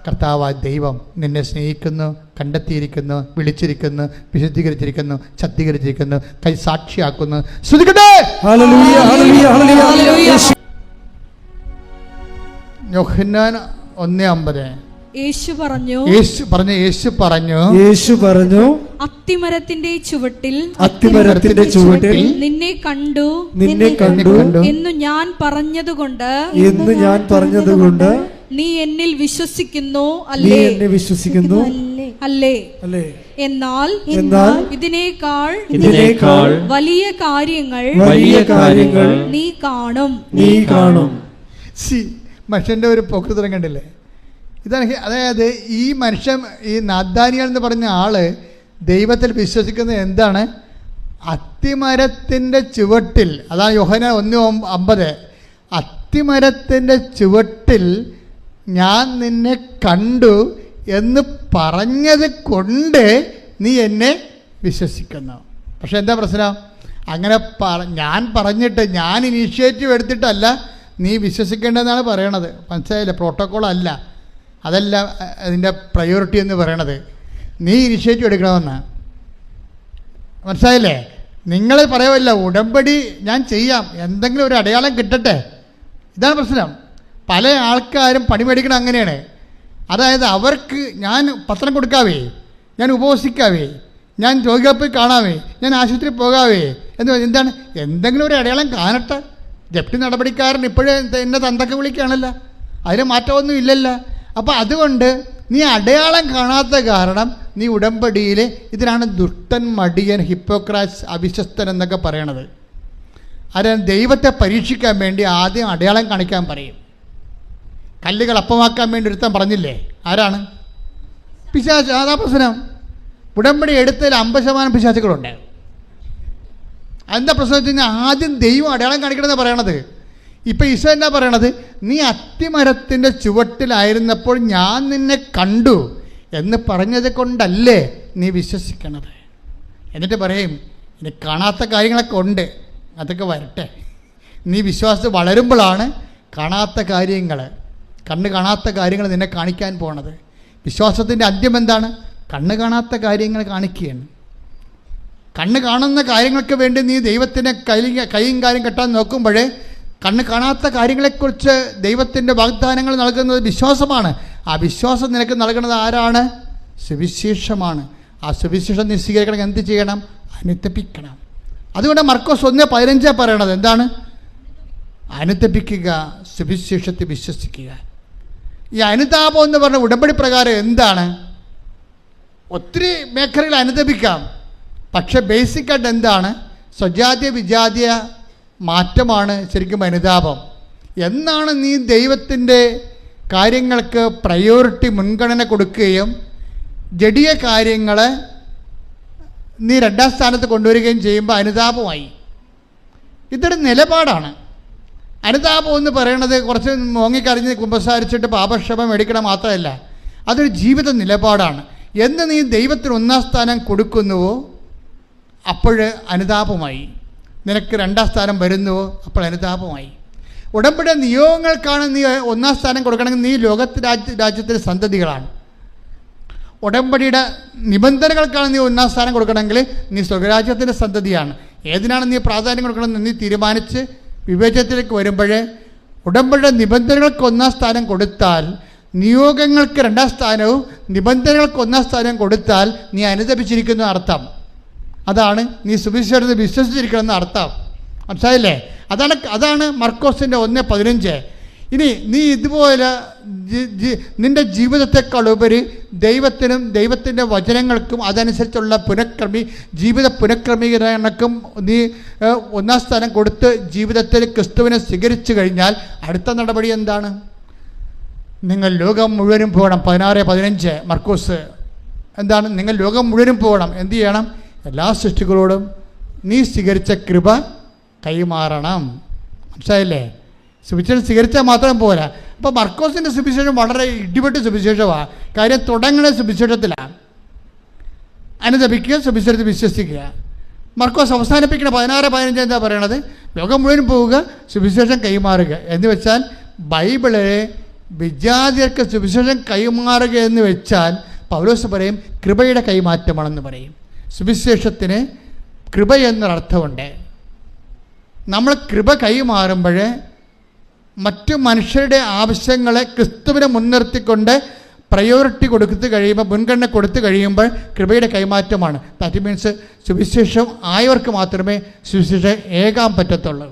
കർത്താവായ ദൈവം നിന്നെ സ്നേഹിക്കുന്നു, കണ്ടെത്തിയിരിക്കുന്നു, വിളിച്ചിരിക്കുന്നു, വിശുദ്ധീകരിച്ചിരിക്കുന്നു, ശക്തീകരിച്ചിരിക്കുന്നു, കൈ സാക്ഷിയാക്കുന്നു. ശ്രദ്ധിക്കട്ടെ. യോഹന്നാൻ 1:50. യേശു പറഞ്ഞു അത്തിമരത്തിന്റെ ചുവട്ടിൽ നിന്നെ കണ്ടു എന്നു ഞാൻ പറഞ്ഞതുകൊണ്ട് നീ എന്നിൽ വിശ്വസിക്കുന്നു അല്ലേ? എന്നാൽ ഇതിനേക്കാൾ വലിയ കാര്യങ്ങൾ നീ കാണും. മനുഷ്യന്റെ ഒരു പോക്കുതരം കണ്ടില്ലേ? ഇതാണ്. അതായത് ഈ മനുഷ്യൻ, ഈ നഥാനിയേൽ എന്ന് പറഞ്ഞ ആള് ദൈവത്തിൽ വിശ്വസിക്കുന്നത് എന്താണ്? അത്തിമരത്തിൻ്റെ ചുവട്ടിൽ, അതാണ് യോഹന്നാൻ 1:50. അത്തിമരത്തിൻ്റെ ചുവട്ടിൽ ഞാൻ നിന്നെ കണ്ടു എന്ന് പറഞ്ഞത് കൊണ്ട് നീ എന്നെ വിശ്വസിക്കുന്നു. പക്ഷെ എന്താ പ്രശ്നം? അങ്ങനെ ഞാൻ പറഞ്ഞിട്ട്, ഞാൻ ഇനീഷ്യേറ്റീവ് എടുത്തിട്ടല്ല നീ വിശ്വസിക്കേണ്ടതെന്നാണ് പറയണത്. മനസ്സിലായില്ല? പ്രോട്ടോക്കോൾ അല്ല, അതല്ല അതിൻ്റെ പ്രയോറിറ്റി എന്ന് പറയണത്. നീ ഇനിഷ്യേറ്റീവ് എടുക്കണമെന്ന്. മനസ്സിലായില്ലേ? നിങ്ങൾ പറയുമല്ല ഉടമ്പടി ഞാൻ ചെയ്യാം, എന്തെങ്കിലും ഒരു അടയാളം കിട്ടട്ടെ. ഇതാണ് പ്രശ്നം. പല ആൾക്കാരും പണി മേടിക്കണം അങ്ങനെയാണ്. അതായത് അവർക്ക് ഞാൻ പത്രം കൊടുക്കാവേ, ഞാൻ ഉപവസിക്കാവേ, ഞാൻ രോഗികളെ പോയി കാണാവേ, ഞാൻ ആശുപത്രിയിൽ പോകാവേ എന്ന് എന്താണ്, എന്തെങ്കിലും ഒരു അടയാളം കാണട്ടെ. ജപ്തി നടപടിക്കാരൻ ഇപ്പോഴേ എന്നെ തന്തക്ക വിളിക്കുകയാണല്ലോ, അതിന് മാറ്റമൊന്നും ഇല്ലല്ലോ. അപ്പോൾ അതുകൊണ്ട് നീ അടയാളം കാണാത്ത കാരണം നീ ഉടമ്പടിയിൽ, ഇതിനാണ് ദുഷ്ടൻ, മടിയൻ, ഹിപ്പോക്രാറ്റ്സ്, അവിശ്വസ്തൻ എന്നൊക്കെ പറയണത്. അത് ദൈവത്തെ പരീക്ഷിക്കാൻ വേണ്ടി ആദ്യം അടയാളം കാണിക്കാൻ പറയും. കല്ലുകൾ അപ്പമാക്കാൻ വേണ്ടി ഒരുത്തൻ പറഞ്ഞില്ലേ, ആരാണ്? പിശാച്. അതാ പ്രശ്നം. ഉടമ്പടി എടുത്തതിൽ 50% പിശാചുകളുണ്ട്. എന്താ പ്രശ്നം വെച്ച് കഴിഞ്ഞാൽ ആദ്യം ദൈവം അടയാളം കാണിക്കണമെന്ന് പറയണത്. ഇപ്പം ഈശോ എന്നാ പറയണത്? നീ അത്തിമരത്തിൻ്റെ ചുവട്ടിലായിരുന്നപ്പോൾ ഞാൻ നിന്നെ കണ്ടു എന്ന് പറഞ്ഞത് കൊണ്ടല്ലേ നീ വിശ്വസിക്കണത്. എന്നിട്ട് പറയും ഇനി കാണാത്ത കാര്യങ്ങളൊക്കെ ഉണ്ട്, അതൊക്കെ വരട്ടെ. നീ വിശ്വാസം വളരുമ്പോഴാണ് കാണാത്ത കാര്യങ്ങൾ, കണ്ണ് കാണാത്ത കാര്യങ്ങൾ നിന്നെ കാണിക്കാൻ പോണത്. വിശ്വാസത്തിൻ്റെ അന്ത്യം എന്താണ്? കണ്ണ് കാണാത്ത കാര്യങ്ങൾ കാണിക്കുകയാണ്. കണ്ണ് കാണുന്ന കാര്യങ്ങൾക്ക് വേണ്ടി നീ ദൈവത്തിൻ്റെ കൈയും കാര്യം കെട്ടാൻ നോക്കുമ്പോഴേ കണ്ണ് കാണാത്ത കാര്യങ്ങളെക്കുറിച്ച് ദൈവത്തിൻ്റെ വാഗ്ദാനങ്ങൾ നൽകുന്നത് വിശ്വാസമാണ്. ആ വിശ്വാസം നിനക്ക് നൽകുന്നത് ആരാണ്? സുവിശേഷമാണ്. ആ സുവിശേഷം നീ സ്വീകരിക്കണം. എന്ത് ചെയ്യണം? അനുതപിക്കണം. അതുകൊണ്ട് മർക്കോസ് 1:15 പറയണത് എന്താണ്? അനുതപിക്കുക, സുവിശേഷത്തെ വിശ്വസിക്കുക. ഈ അനുതാപം എന്ന് പറഞ്ഞ ഉടമ്പടി പ്രകാരം എന്താണ്? ഒത്തിരി മേഖലകൾ അനുതപിക്കാം, പക്ഷെ ബേസിക്കായിട്ട് എന്താണ്? സ്വജാതീയ വിജാതീയ മാറ്റമാണ് ശരിക്കും അനുതാപം. എന്നാണ് നീ ദൈവത്തിൻ്റെ കാര്യങ്ങൾക്ക് പ്രയോറിറ്റി മുൻഗണന കൊടുക്കുകയും ജഡീയ കാര്യങ്ങളെ നീ 2ാം സ്ഥാനത്ത് കൊണ്ടുവരികയും ചെയ്യുമ്പോൾ അനുതാപമായി. ഇതൊരു നിലപാടാണ്. അനുതാപം എന്ന് പറയുന്നത് കുറച്ച് മോങ്ങിക്കറിഞ്ഞ് കുമ്പസാരിച്ചിട്ട് പാപക്ഷമ മേടിക്കണം മാത്രമല്ല, അതൊരു ജീവിത നിലപാടാണ്. എന്ന് നീ ദൈവത്തിന് 1ാം സ്ഥാനം കൊടുക്കുന്നുവോ അപ്പോൾ അനുതാപമായി. നിനക്ക് 2ാം സ്ഥാനം വരുന്നുവോ അപ്പോൾ അനുതാപമായി. ഉടമ്പടി നിയോഗങ്ങൾക്കാണ് നീ 1ാം സ്ഥാനം കൊടുക്കണമെങ്കിൽ നീ രാജ്യത്തിൻ്റെ സന്തതികളാണ്. ഉടമ്പടിയുടെ നിബന്ധനകൾക്കാണ് നീ 1ാം സ്ഥാനം കൊടുക്കണമെങ്കിൽ നീ സ്വർഗരാജ്യത്തിൻ്റെ സന്തതിയാണ്. ഏതിനാണ് നീ പ്രാധാന്യം കൊടുക്കണമെന്ന് നീ തീരുമാനിച്ച് വിവേചനത്തിലേക്ക് വരുമ്പോഴേ ഉടമ്പടിയുടെ നിബന്ധനകൾക്ക് 1ാം സ്ഥാനം കൊടുത്താൽ, നിയോഗങ്ങൾക്ക് 2ാം സ്ഥാനവും നിബന്ധനകൾക്ക് 1ാം സ്ഥാനവും കൊടുത്താൽ നീ അനുതപിച്ചിരിക്കുന്ന അർത്ഥം. അതാണ് നീ സുവിശേഷത്തെ വിശ്വസിച്ചിരിക്കണമെന്ന് അർത്ഥം. മനസ്സിലായില്ലേ? അതാണ് മർക്കോസിൻ്റെ 1:15. ഇനി നീ ഇതുപോലെ നിൻ്റെ ജീവിതത്തെക്കാൾ ഉപരി ദൈവത്തിനും ദൈവത്തിൻ്റെ വചനങ്ങൾക്കും അതനുസരിച്ചുള്ള ജീവിത പുനഃക്രമീകരണക്കും നീ 1ാം സ്ഥാനം കൊടുത്ത് ജീവിതത്തിൽ ക്രിസ്തുവിനെ സ്വീകരിച്ചു കഴിഞ്ഞാൽ അടുത്ത നടപടി എന്താണ്? നിങ്ങൾ ലോകം മുഴുവനും പോകണം. 16:15 മർക്കോസ്. എന്താണ്? നിങ്ങൾ ലോകം മുഴുവനും പോകണം. എന്ത് ചെയ്യണം? എല്ലാ സൃഷ്ടികളോടും നീ സ്വീകരിച്ച കൃപ കൈമാറണം. മനസ്സിലായില്ലേ? സുവിശേഷം സ്വീകരിച്ചാൽ മാത്രം പോരാ. അപ്പോൾ മർക്കോസിൻ്റെ സുവിശേഷം വളരെ ഇടിപെട്ട് സുവിശേഷമാണ്. കാര്യം തുടങ്ങുന്ന സുവിശേഷത്തിലാണ്. അനുതപിക്കുക, സുവിശേഷത്തിൽ വിശ്വസിക്കുക. മർക്കോസ് അവസാനിപ്പിക്കുന്ന 16:15 എന്താ പറയണത്? ലോകം മുഴുവൻ പോവുക, സുവിശേഷം കൈമാറുക. എന്ന് വെച്ചാൽ ബൈബിളിലെ വിജാതിയർക്ക് സുവിശേഷം കൈമാറുക എന്ന് വെച്ചാൽ പൗലോസ് പറയും കൃപയുടെ കൈമാറ്റമാണെന്ന് പറയും. സുവിശേഷത്തിന് കൃപ എന്നൊരർത്ഥമുണ്ട്. നമ്മൾ കൃപ കൈമാറുമ്പോൾ മറ്റു മനുഷ്യരുടെ ആവശ്യങ്ങളെ ക്രിസ്തുവിനെ മുൻനിർത്തിക്കൊണ്ട് പ്രയോറിറ്റി കൊടുത്തു കഴിയുമ്പോൾ, മുൻഗണന കൊടുത്തു കഴിയുമ്പോൾ കൃപയുടെ കൈമാറ്റമാണ്. ദാറ്റ് മീൻസ് സുവിശേഷം ആയവർക്ക് മാത്രമേ സുവിശേഷം ഏകാൻ പറ്റത്തുള്ളൂ.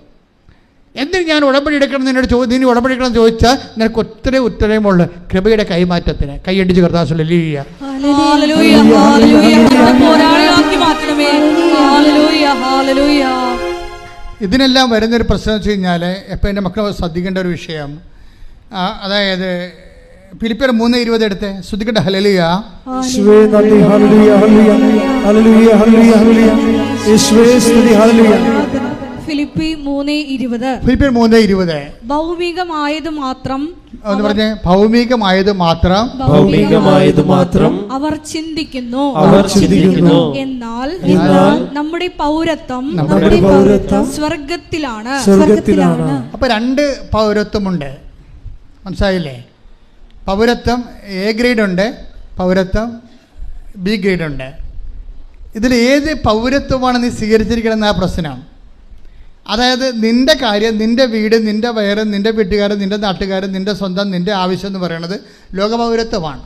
എന്തിന് ഞാൻ ഉടമ്പടി എടുക്കണം നിന്നോട് നീ ഉടമ്പടി എടുക്കണം എന്ന് ചോദിച്ചാൽ നിനക്ക് ഒത്തിരി ഉത്തരവുമുള്ളൂ കൃപയുടെ കൈമാറ്റത്തിന്. കൈയടിച്ച് കർത്താവ് ഹല്ലേലൂയ. ഇതിനെല്ലാം വരുന്നൊരു പ്രശ്നം വെച്ച് കഴിഞ്ഞാൽ എപ്പോൾ എൻ്റെ മക്കൾ ശ്രദ്ധിക്കേണ്ട ഒരു വിഷയം, അതായത് ഫിലിപ്പിയർ 3:20 എടുത്ത് ശ്രദ്ധിക്കട്ടെ. ഹല്ലേലൂയ. ഫിലിപ്പി 3:20. ഫിലിപ്പിയർ 3:20. ഭൗമികമായത് മാത്രം എന്ന് പറഞ്ഞ് ഭൗമികമായത് മാത്രം അവർ ചിന്തിക്കുന്നു. എന്നാൽ നമ്മുടെ പൗരത്വം സ്വർഗത്തിലാണ്. അപ്പൊ രണ്ട് പൗരത്വമുണ്ട്, മനസ്സിലായില്ലേ? പൗരത്വം എ ഗ്രേഡ് ഉണ്ട്, പൗരത്വം ബി ഗ്രേഡ് ഉണ്ട്. ഇതിൽ ഏത് പൗരത്വമാണ് നീ സ്വീകരിച്ചിരിക്കണമെന്ന പ്രശ്നം. അതായത് നിൻ്റെ കാര്യം, നിൻ്റെ വീട്, നിൻ്റെ വയറ്, നിൻ്റെ വീട്ടുകാരൻ, നിൻ്റെ നാട്ടുകാരൻ, നിൻ്റെ സ്വന്തം, നിൻ്റെ ആവശ്യം എന്ന് പറയുന്നത് ലോകപൗരത്വമാണ്,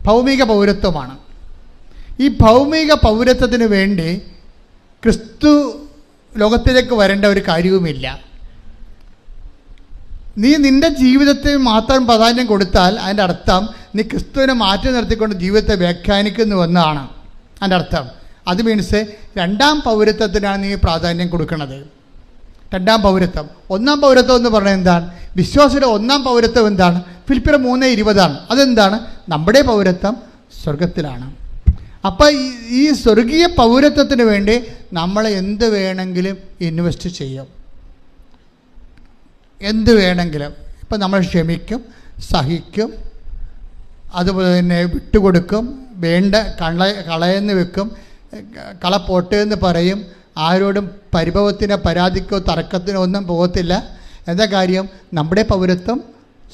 ഭൗമിക പൗരത്വമാണ്. ഈ ഭൗമിക പൗരത്വത്തിന് വേണ്ടി ക്രിസ്തു ലോകത്തിലേക്ക് വരേണ്ട ഒരു കാര്യവുമില്ല. നീ നിൻ്റെ ജീവിതത്തെ മാത്രം പ്രാധാന്യം കൊടുത്താൽ അതിൻ്റെ അർത്ഥം നീ ക്രിസ്തുവിനെ മാറ്റി നിർത്തിക്കൊണ്ട് ജീവിതത്തെ വ്യാഖ്യാനിക്കുന്നുവെന്നാണ് അതിൻ്റെ അർത്ഥം. അത് മീൻസ് രണ്ടാം പൗരത്വത്തിനാണ് നീ പ്രാധാന്യം കൊടുക്കുന്നത്. രണ്ടാം പൗരത്വം. ഒന്നാം പൗരത്വം എന്ന് പറഞ്ഞാൽ എന്താണ്? വിശ്വാസിയുടെ ഒന്നാം പൗരത്വം എന്താണ്? ഫിലിപ്പിയർ 3:20. അതെന്താണ്? നമ്മുടെ പൗരത്വം സ്വർഗത്തിലാണ്. അപ്പം ഈ സ്വർഗീയ പൗരത്വത്തിന് വേണ്ടി നമ്മൾ എന്ത് വേണമെങ്കിലും ഇൻവെസ്റ്റ് ചെയ്യും, എന്ത് വേണമെങ്കിലും. ഇപ്പം നമ്മൾ ക്ഷമിക്കും, സഹിക്കും, അതുപോലെ തന്നെ വിട്ടുകൊടുക്കും, വേണ്ട കളയെന്ന് വെക്കും, കള പോട്ടെ എന്ന് പറയും. ആരോടും പരിഭവത്തിനോ പരാതിക്കോ തർക്കത്തിനോ ഒന്നും പോകത്തില്ല. എന്താ കാര്യം? നമ്മുടെ പൗരത്വം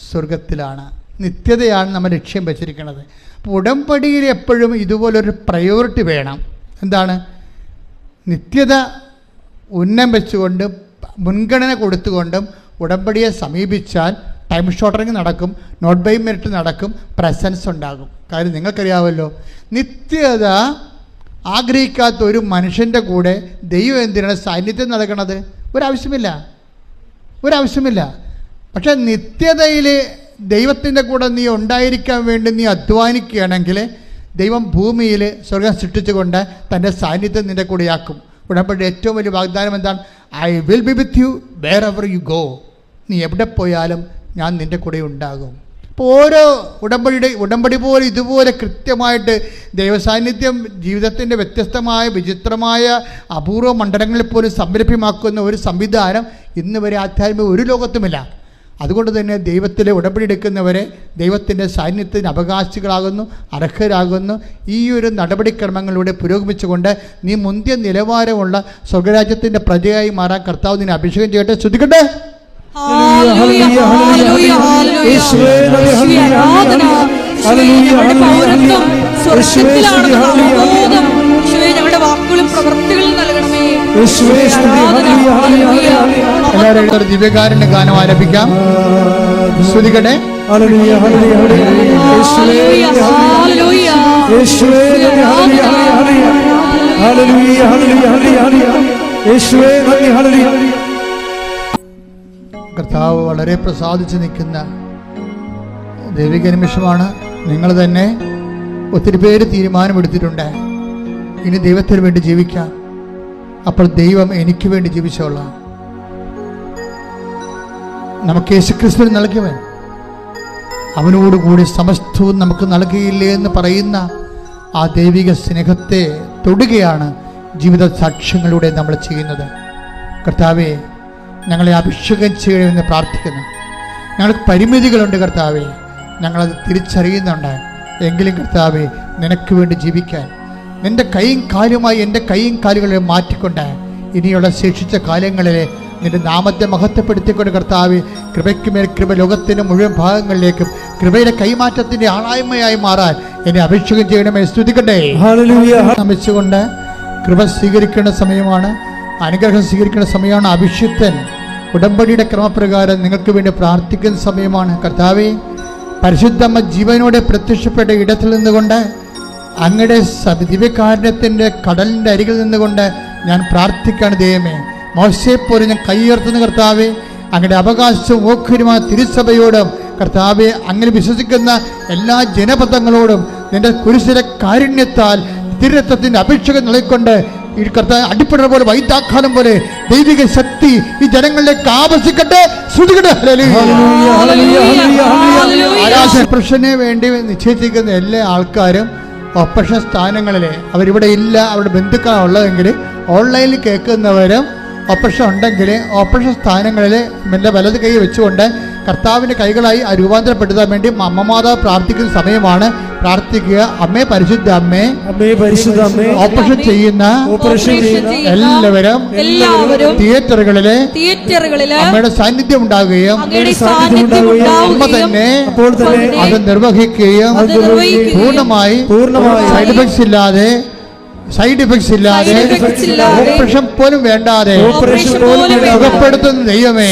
സ്വർഗത്തിലാണ്, നിത്യതയാണ് നമ്മൾ ലക്ഷ്യം വെച്ചിരിക്കുന്നത്. അപ്പോൾ ഉടമ്പടിയിൽ എപ്പോഴും ഇതുപോലൊരു പ്രയോറിറ്റി വേണം. എന്താണ്? നിത്യത ഉന്നം വെച്ചുകൊണ്ട് മുൻഗണന കൊടുത്തുകൊണ്ടും ഉടമ്പടിയെ സമീപിച്ചാൽ ടൈം ഷോർട്ടറിങ് നടക്കും, നോട്ട് ബൈ മെറിറ്റ് നടക്കും, പ്രസൻസ് ഉണ്ടാകും. കാര്യം നിങ്ങൾക്കറിയാമല്ലോ, നിത്യത ആഗ്രഹിക്കാത്ത ഒരു മനുഷ്യൻ്റെ കൂടെ ദൈവം എന്തിനാണ് സാന്നിധ്യം നടക്കണത്? ഒരാവശ്യമില്ല. പക്ഷെ നിത്യതയിൽ ദൈവത്തിൻ്റെ കൂടെ നീ ഉണ്ടായിരിക്കാൻ വേണ്ടി നീ അധ്വാനിക്കുകയാണെങ്കിൽ ദൈവം ഭൂമിയിൽ സ്വർഗം സൃഷ്ടിച്ചുകൊണ്ട് തൻ്റെ സാന്നിധ്യം നിൻ്റെ കൂടെയാക്കും. ഉടമ്പടി ഏറ്റവും വലിയ വാഗ്ദാനം എന്താണ്? I will be with you wherever you go. നീ എവിടെ പോയാലും ഞാൻ നിൻ്റെ കൂടെ ഉണ്ടാകും. അപ്പോൾ ഓരോ ഉടമ്പടി പോലെ ഇതുപോലെ കൃത്യമായിട്ട് ദൈവസാന്നിധ്യം ജീവിതത്തിൻ്റെ വ്യത്യസ്തമായ വിചിത്രമായ അപൂർവ മണ്ഡലങ്ങളിൽ പോലും സംരഭ്യമാക്കുന്ന ഒരു സംവിധാനം ഇന്ന് വരെ ആധ്യാത്മിക ഒരു ലോകത്തുമില്ല. അതുകൊണ്ട് തന്നെ ദൈവത്തിലെ ഉടമ്പടി എടുക്കുന്നവരെ ദൈവത്തിൻ്റെ സാന്നിധ്യത്തിന് അവകാശികളാകുന്നു, അർഹരാകുന്നു. ഈ ഒരു നടപടിക്രമങ്ങളിലൂടെ പുരോഗമിച്ചുകൊണ്ട് നീ മുന്തിയ നിലവാരമുള്ള സ്വർഗരാജ്യത്തിൻ്റെ പ്രജയായി മാറാൻ കർത്താവ് നിന്നെ അഭിഷേകം ചെയ്യട്ടെ. ശ്രദ്ധിക്കട്ടെ. ഞങ്ങളുടെ വാക്കുകളും പ്രവൃത്തികളും നൽകണമേ. എല്ലാവരും ഒരു ദിവ്യകാരുണ്യ ഗാനം ആലപിക്കാം. ശ്രദ്ധിക്കട്ടെ. കർത്താവ് വളരെ പ്രസാദിച്ച് നിൽക്കുന്ന ദൈവിക നിമിഷമാണ്. നിങ്ങൾ തന്നെ ഒത്തിരി പേര് തീരുമാനമെടുത്തിട്ടുണ്ട്, ഇനി ദൈവത്തിന് വേണ്ടി ജീവിക്കാം. അപ്പോൾ ദൈവം എനിക്ക് വേണ്ടി ജീവിച്ചോളാം. നമുക്ക് യേശുക്രിസ്തുവിന് നൽകിയവൻ അവനോടുകൂടി സമസ്തവും നമുക്ക് നൽകിയില്ലേ എന്ന് പറയുന്ന ആ ദൈവിക സ്നേഹത്തെ തൊടുകയാണ് ജീവിത സാക്ഷ്യങ്ങളിലൂടെ നമ്മൾ ചെയ്യുന്നത്. കർത്താവേ, ഞങ്ങളെ അഭിഷേകം ചെയ്യണമെന്ന് പ്രാർത്ഥിക്കുന്നു. ഞങ്ങൾക്ക് പരിമിതികളുണ്ട് കർത്താവേ, ഞങ്ങളത് തിരിച്ചറിയുന്നുണ്ട്. എങ്കിലും കർത്താവേ, നിനക്ക് വേണ്ടി ജീവിക്കാൻ നിൻ്റെ കൈയും കാലുമായി എൻ്റെ കൈയും കാലുകളെ മാറ്റിക്കൊണ്ട് ഇനിയുള്ള ശേഷിച്ച കാലങ്ങളിൽ നിൻ്റെ നാമത്തെ മഹത്വപ്പെടുത്തിക്കൊണ്ട് കർത്താവേ, കൃപയ്ക്ക് മേൽ കൃപ ലോകത്തിൻ്റെ മുഴുവൻ ഭാഗങ്ങളിലേക്കും കൃപയുടെ കൈമാറ്റത്തിൻ്റെ ആളായ്മയായി മാറാൻ എന്നെ അഭിഷേകം ചെയ്യണമേ. സ്തുതിക്കട്ടെ. നമിച്ചുകൊണ്ട് കൃപ സ്വീകരിക്കേണ്ട സമയമാണ്, അനുഗ്രഹം സ്വീകരിക്കേണ്ട സമയമാണ്. അഭിഷിക്തൻ ഉടമ്പടിയുടെ ക്രമപ്രകാരം നിങ്ങൾക്ക് വേണ്ടി പ്രാർത്ഥിക്കുന്ന സമയമാണ്. കർത്താവേ, പരിശുദ്ധമ്മ ജീവനോടെ പ്രത്യക്ഷപ്പെട്ട ഇടത്തിൽ നിന്നുകൊണ്ട് അങ്ങയുടെ ദിവ്യകാരുണ്യത്തിൻ്റെ കടലിൻ്റെ അരികിൽ നിന്നുകൊണ്ട് ഞാൻ പ്രാർത്ഥിക്കാണ്. ദൈവമേ, മോശയെപ്പോലെ ഞാൻ കൈയുയർത്തുന്ന കർത്താവേ, അങ്ങയുടെ അവകാശവും ഓഹരിയുമായ തിരുസഭയോടും കർത്താവെ, അങ്ങനെ വിശ്വസിക്കുന്ന എല്ലാ ജനപദങ്ങളോടും നിന്റെ കുരിശിലെ കാരുണ്യത്താൽ തിരുരത്വത്തിൻ്റെ അഭിഷേകം നൽകിക്കൊണ്ട് ഈ കർത്താവ് അടിപ്പെടുന്ന പോലെ വൈദ്യാഘാതം പോലെ ദൈവിക ശക്തി ഈ ജനങ്ങളിലേക്ക് ആവശ്യിക്കട്ടെ. ഓപ്പറേഷന് വേണ്ടി നിശ്ചയിച്ചിരിക്കുന്ന എല്ലാ ആൾക്കാരും ഓപ്പറേഷൻ സ്ഥാനങ്ങളിൽ അവരിവിടെ ഇല്ല, അവരുടെ ബന്ധുക്കളാണ് ഉള്ളതെങ്കിൽ ഓൺലൈനിൽ കേൾക്കുന്നവരും ഓപ്പറേഷൻ ഉണ്ടെങ്കിൽ ഓപ്പറേഷൻ സ്ഥാനങ്ങളിൽ എൻ്റെ വലത് കൈ വെച്ചുകൊണ്ട് കർത്താവിൻ്റെ കൈകളായി രൂപാന്തരപ്പെടുത്താൻ വേണ്ടി അമ്മ മാതാവ് പ്രാർത്ഥിക്കുന്ന സമയമാണ്. പ്രാർത്ഥിക്കുക. അമ്മേ, പരിശുദ്ധ അമ്മേ, ഓപ്പറേഷൻ ചെയ്യുന്ന എല്ലാവരും തിയേറ്ററുകളിലെ അമ്മയുടെ സാന്നിധ്യം ഉണ്ടാകുകയും അമ്മ തന്നെ അത് നിർവഹിക്കുകയും പൂർണ്ണമായി സൈഡ് എഫക്ട്സ് ഇല്ലാതെ ഓപ്പറേഷൻ പോലും വേണ്ടാതെ സുഖപ്പെടുത്തുന്ന ദൈവമേ,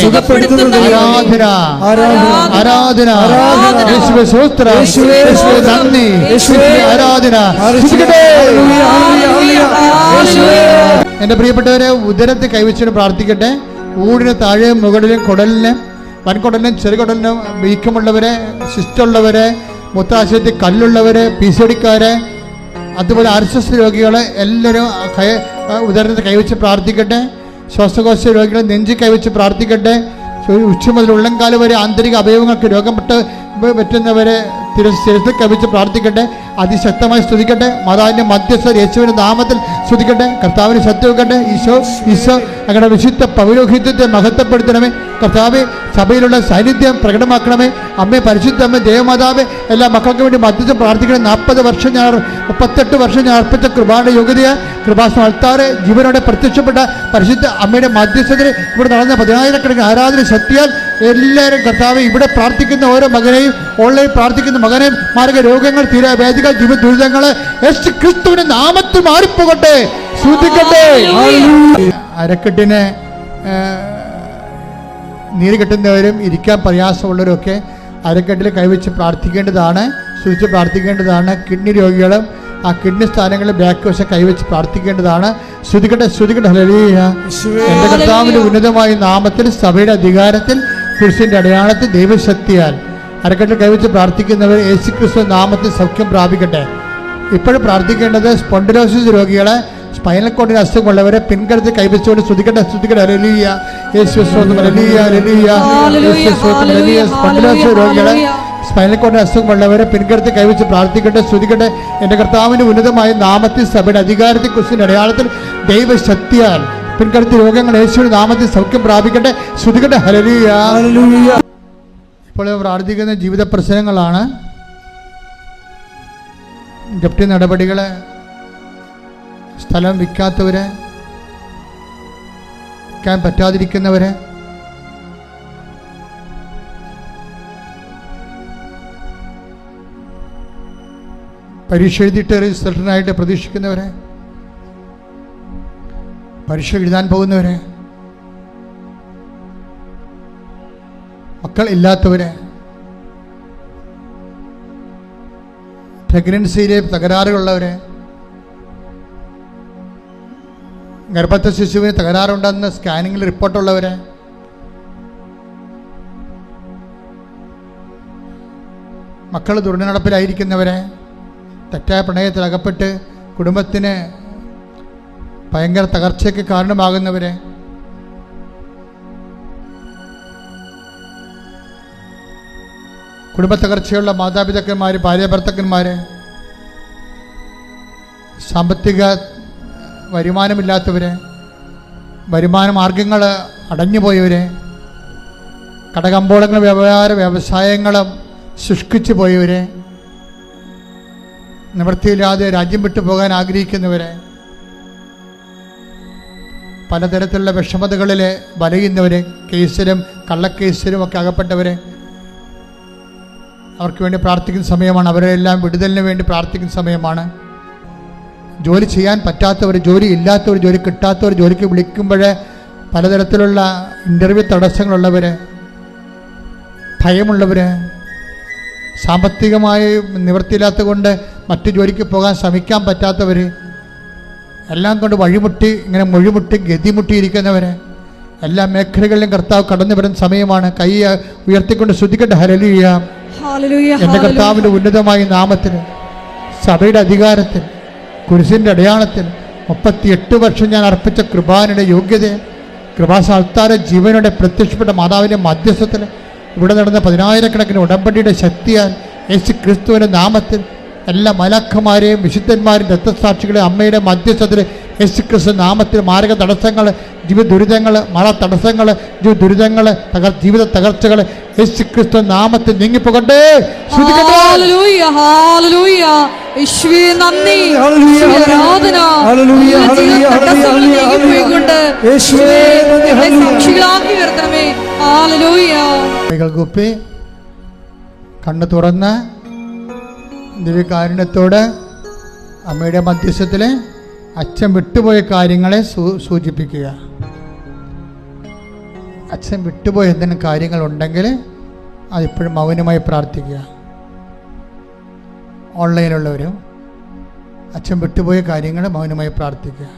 ആരാധന, യേശുവേ സ്തോത്രം, യേശുവേ നന്ദി, ആരാധന. എന്റെ പ്രിയപ്പെട്ടവരെ, ഉദരത്തെ കൈവച്ചിട്ട് പ്രാർത്ഥിക്കട്ടെ. ഊടിന് താഴെ മുകളിലും കുടലിന്, വൻകുടലിനും ചെറുകുടലിനും വീക്കമുള്ളവരെ, സിസ്റ്റുള്ളവരെ, മൂത്രാശയത്തിൽ കല്ലുള്ളവരെ, PCODക്കാരെ, അതുപോലെ RSS രോഗികളെ എല്ലാവരും ഉദരത്തെ കൈവച്ച് പ്രാർത്ഥിക്കട്ടെ. ശ്വാസകോശ രോഗികളെ നെഞ്ചി കൈവച്ച് പ്രാർത്ഥിക്കട്ടെ. ഉച്ച മുതൽ ഉള്ളംകാല് വരെ ആന്തരിക അവയവങ്ങൾക്ക് രോഗം പറ്റുന്നവരെ ശിരസിൽ കവിച്ച് പ്രാർത്ഥിക്കട്ടെ. അതിശക്തമായി സ്തുതിക്കട്ടെ. മാതാവിൻ്റെ മധ്യസ്ഥ യേശുവിൻ്റെ നാമത്തിൽ സ്തുതിക്കട്ടെ. കർത്താവിന് ശക്തി വെക്കട്ടെ. ഈശോ അങ്ങയുടെ വിശുദ്ധ പൗരോഹിത്യത്തെ മഹത്വപ്പെടുത്തണമേ. കർത്താവെ, സഭയിലുള്ള സാന്നിധ്യം പ്രകടമാക്കണമേ. അമ്മേ, പരിശുദ്ധ അമ്മ, ദേവമാതാവെ, എല്ലാ മക്കൾക്ക് വേണ്ടി മധ്യസ്ഥം പ്രാർത്ഥിക്കണം. 38 വർഷം ഞാൻ അർപ്പിച്ച കൃപയുടെ യോഗ്യതയെ കൃപാസനം അൾത്താറ് ജീവനോടെ പ്രത്യക്ഷപ്പെട്ട പരിശുദ്ധ അമ്മയുടെ മധ്യസ്ഥതയിൽ ഇവിടെ നടന്ന 10,000 ആരാധന ശക്തിയാൽ എല്ലാവരും കർത്താവെ, ഇവിടെ പ്രാർത്ഥിക്കുന്ന ഓരോ മകനെയും, ഓൺലൈൻ പ്രാർത്ഥിക്കുന്ന മകനെയും, മാർഗ രോഗങ്ങൾ, തീരാവേദികൾ, ജീവ ദുരിതങ്ങളെ യേശു ക്രിസ്തുവിന്റെ നാമത്തിൽ മാറിപ്പോകട്ടെ. ശ്രദ്ധിക്കട്ടെ. അരക്കെട്ടിന് നീര് കെട്ടുന്നവരും ഇരിക്കാൻ പ്രയാസമുള്ളവരൊക്കെ അരക്കെട്ടിൽ കൈവച്ച് പ്രാർത്ഥിക്കേണ്ടതാണ്, സൂക്ഷിച്ച് പ്രാർത്ഥിക്കേണ്ടതാണ്. കിഡ്നി രോഗികളും ആ കിഡ്നി സ്ഥാനങ്ങളിൽ ബാക്ക് വശം കൈവച്ച് പ്രാർത്ഥിക്കേണ്ടതാണ്. ശ്രുതിക്കട്ടെ. ഹല്ലേലൂയ. എൻ്റെ കർത്താവിൻ്റെ ഉന്നതമായ നാമത്തിൽ, സഭയുടെ അധികാരത്തിൽ, കുരിശിൻ്റെ അടയാളത്തിൽ, ദൈവശക്തിയാൽ അരക്കെട്ടിൽ കൈവച്ച് പ്രാർത്ഥിക്കുന്നവർ യേശുക്രിസ്തു നാമത്തിൽ സൗഖ്യം പ്രാപിക്കട്ടെ. ഇപ്പോഴും പ്രാർത്ഥിക്കേണ്ടത് സ്പോണ്ടിലോസിസ് രോഗികളെ, സ്പൈനൽ കോഡിന് അസുഖമുള്ളവരെ പിൻകരുത്ത് കൈവച്ചുകൊണ്ട് ശ്രുതിക്കട്ടെ. ഹല്ലേലൂയ. സ്പോണ്ടിലോസിസ് രോഗികളെ, സ്പൈനൽ കോഡിന് അസുഖമുള്ളവരെ പിൻകരുത്ത് കൈവച്ച് പ്രാർത്ഥിക്കട്ടെ. ശ്രുതിക്കട്ടെ. എൻ്റെ കർത്താവിൻ്റെ ഉന്നതമായ നാമത്തിൽ, സഭയുടെ അധികാരത്തിൽ, കുരിശിൻ്റെ അടയാളത്തിൽ, ദൈവശക്തിയാൽ പിൻകരുത്ത് രോഗങ്ങൾ യേശുവിന്റെ നാമത്തിൽ സൗഖ്യം പ്രാപിക്കട്ടെ. ശ്രുതിക്കട്ടെ. ഹല്ലേലൂയ. ഇപ്പോൾ പ്രാർത്ഥിക്കുന്ന ജീവിത പ്രശ്നങ്ങളാണ്. ജപ്തി നടപടികളെ, സ്ഥലം വിൽക്കാത്തവരെ, വിൽക്കാൻ പറ്റാതിരിക്കുന്നവരെ, പരീക്ഷ എഴുതിയിട്ട് റിസൾട്ടിനായിട്ട് പ്രതീക്ഷിക്കുന്നവരെ, പരീക്ഷ എഴുതാൻ പോകുന്നവരെ, മക്കൾ ഇല്ലാത്തവരെ, പ്രഗ്നൻസിയിലെ തകരാറുകളുള്ളവരെ, ഗർഭസ്ഥ ശിശുവിന് തകരാറുണ്ടെന്ന് സ്കാനിങ്ങിൽ റിപ്പോർട്ടുള്ളവരെ, മക്കൾ ദുർനടപ്പിലായിരിക്കുന്നവരെ, തെറ്റായ പ്രണയത്തിൽ അകപ്പെട്ട് കുടുംബത്തിന് ഭയങ്കര തകർച്ചയ്ക്ക് കാരണമാകുന്നവരെ, കുടുംബ തകർച്ചയുള്ള മാതാപിതാക്കന്മാർ, ഭാര്യാഭർത്താക്കന്മാർ, സാമ്പത്തിക വരുമാനമില്ലാത്തവരെ, വരുമാന മാർഗങ്ങൾ അടഞ്ഞുപോയവരെ, കടകമ്പോളങ്ങൾ വ്യവസായങ്ങളും ശുഷ്കിച്ചു പോയവരെ, നിവൃത്തിയില്ലാതെ രാജ്യം വിട്ടു പോകാൻ ആഗ്രഹിക്കുന്നവരെ, പലതരത്തിലുള്ള വിഷമതകളിൽ വലയുന്നവരെ, കേസിലും കള്ളക്കേസിലും ഒക്കെ അകപ്പെട്ടവരെ, അവർക്ക് വേണ്ടി പ്രാർത്ഥിക്കുന്ന സമയമാണ്. അവരെല്ലാം വിടുതലിന് വേണ്ടി പ്രാർത്ഥിക്കുന്ന സമയമാണ്. ജോലി ചെയ്യാൻ പറ്റാത്തവർ, ജോലി ഇല്ലാത്തവർ, ജോലി കിട്ടാത്തവർ, ജോലിക്ക് വിളിക്കുമ്പോൾ പലതരത്തിലുള്ള ഇൻ്റർവ്യൂ തടസ്സങ്ങളുള്ളവർ, ഭയമുള്ളവർ, സാമ്പത്തികമായി നിവൃത്തിയില്ലാത്ത കൊണ്ട് മറ്റു ജോലിക്ക് പോകാൻ ശ്രമിക്കാൻ പറ്റാത്തവർ, എല്ലാം കൊണ്ട് ഇങ്ങനെ മൊഴിമുട്ടി ഗതിമുട്ടിയിരിക്കുന്നവർ, എല്ലാ മേഖലകളിലും കർത്താവ് കടന്നു വരുന്ന സമയമാണ്. കൈ ഉയർത്തിക്കൊണ്ട് ശ്രുതിക്കട്ടെ. ഹല്ലേലൂയ. എൻ്റെ കർത്താവിൻ്റെ ഉന്നതമായ നാമത്തിൽ, സഭയുടെ അധികാരത്തിൽ, കുരിശിൻ്റെ അടയാളത്തിൽ 38 വർഷം ഞാൻ അർപ്പിച്ച കൃപാനയുടെ യോഗ്യത, കൃപാസാൽത്താര ജീവനോടെ പ്രത്യക്ഷപ്പെട്ട മാതാവിൻ്റെ മധ്യസ്ഥത്തിൽ ഇവിടെ നടന്ന 10,000 ഉടമ്പടിയുടെ ശക്തിയാൽ യേശു ക്രിസ്തുവിൻ്റെ നാമത്തിൽ എല്ലാ മലക്കന്മാരെയും വിശുദ്ധന്മാരും രക്തസാക്ഷികളെ അമ്മയുടെ മധ്യസ്ഥത്തിൽ യേശു ക്രിസ്തു നാമത്തിൽ മാരക തടസ്സങ്ങൾ ജീവിത ദുരിതങ്ങൾ, മഴ തടസ്സങ്ങൾ, ദുരിതങ്ങൾ, ജീവിത തകർച്ചകൾ യേശുക്രിസ്തു നാമത്തിൽ നീങ്ങിപ്പോകട്ടെ. ഹല്ലേലൂയ, ഹല്ലേലൂയ. യേശുവേ നന്ദി, യേശുവേ ആരാധന. തടസ്സങ്ങൾ നീങ്ങിപ്പോയിക്കൊണ്ട് യേശുവേ ഞങ്ങളെ സാക്ഷികളാക്കി ഉയർത്തണമേ. ഹല്ലേലൂയ. കൈകൾ കൂപ്പി കണ്ണ് തുറന്ന് ദിവ്യകാരുണ്യത്തോട് അമ്മയുടെ മധ്യസ്ഥത്തിൽ അച്ഛൻ വിട്ടുപോയ കാര്യങ്ങളെ സൂചിപ്പിക്കുക. അച്ഛൻ വിട്ടുപോയ എന്തെങ്കിലും കാര്യങ്ങളുണ്ടെങ്കിൽ അതിപ്പോഴും മൗനമായി പ്രാർത്ഥിക്കുക. ഓൺലൈനിലുള്ളവരും അച്ഛൻ വിട്ടുപോയ കാര്യങ്ങൾ മൗനമായി പ്രാർത്ഥിക്കുക.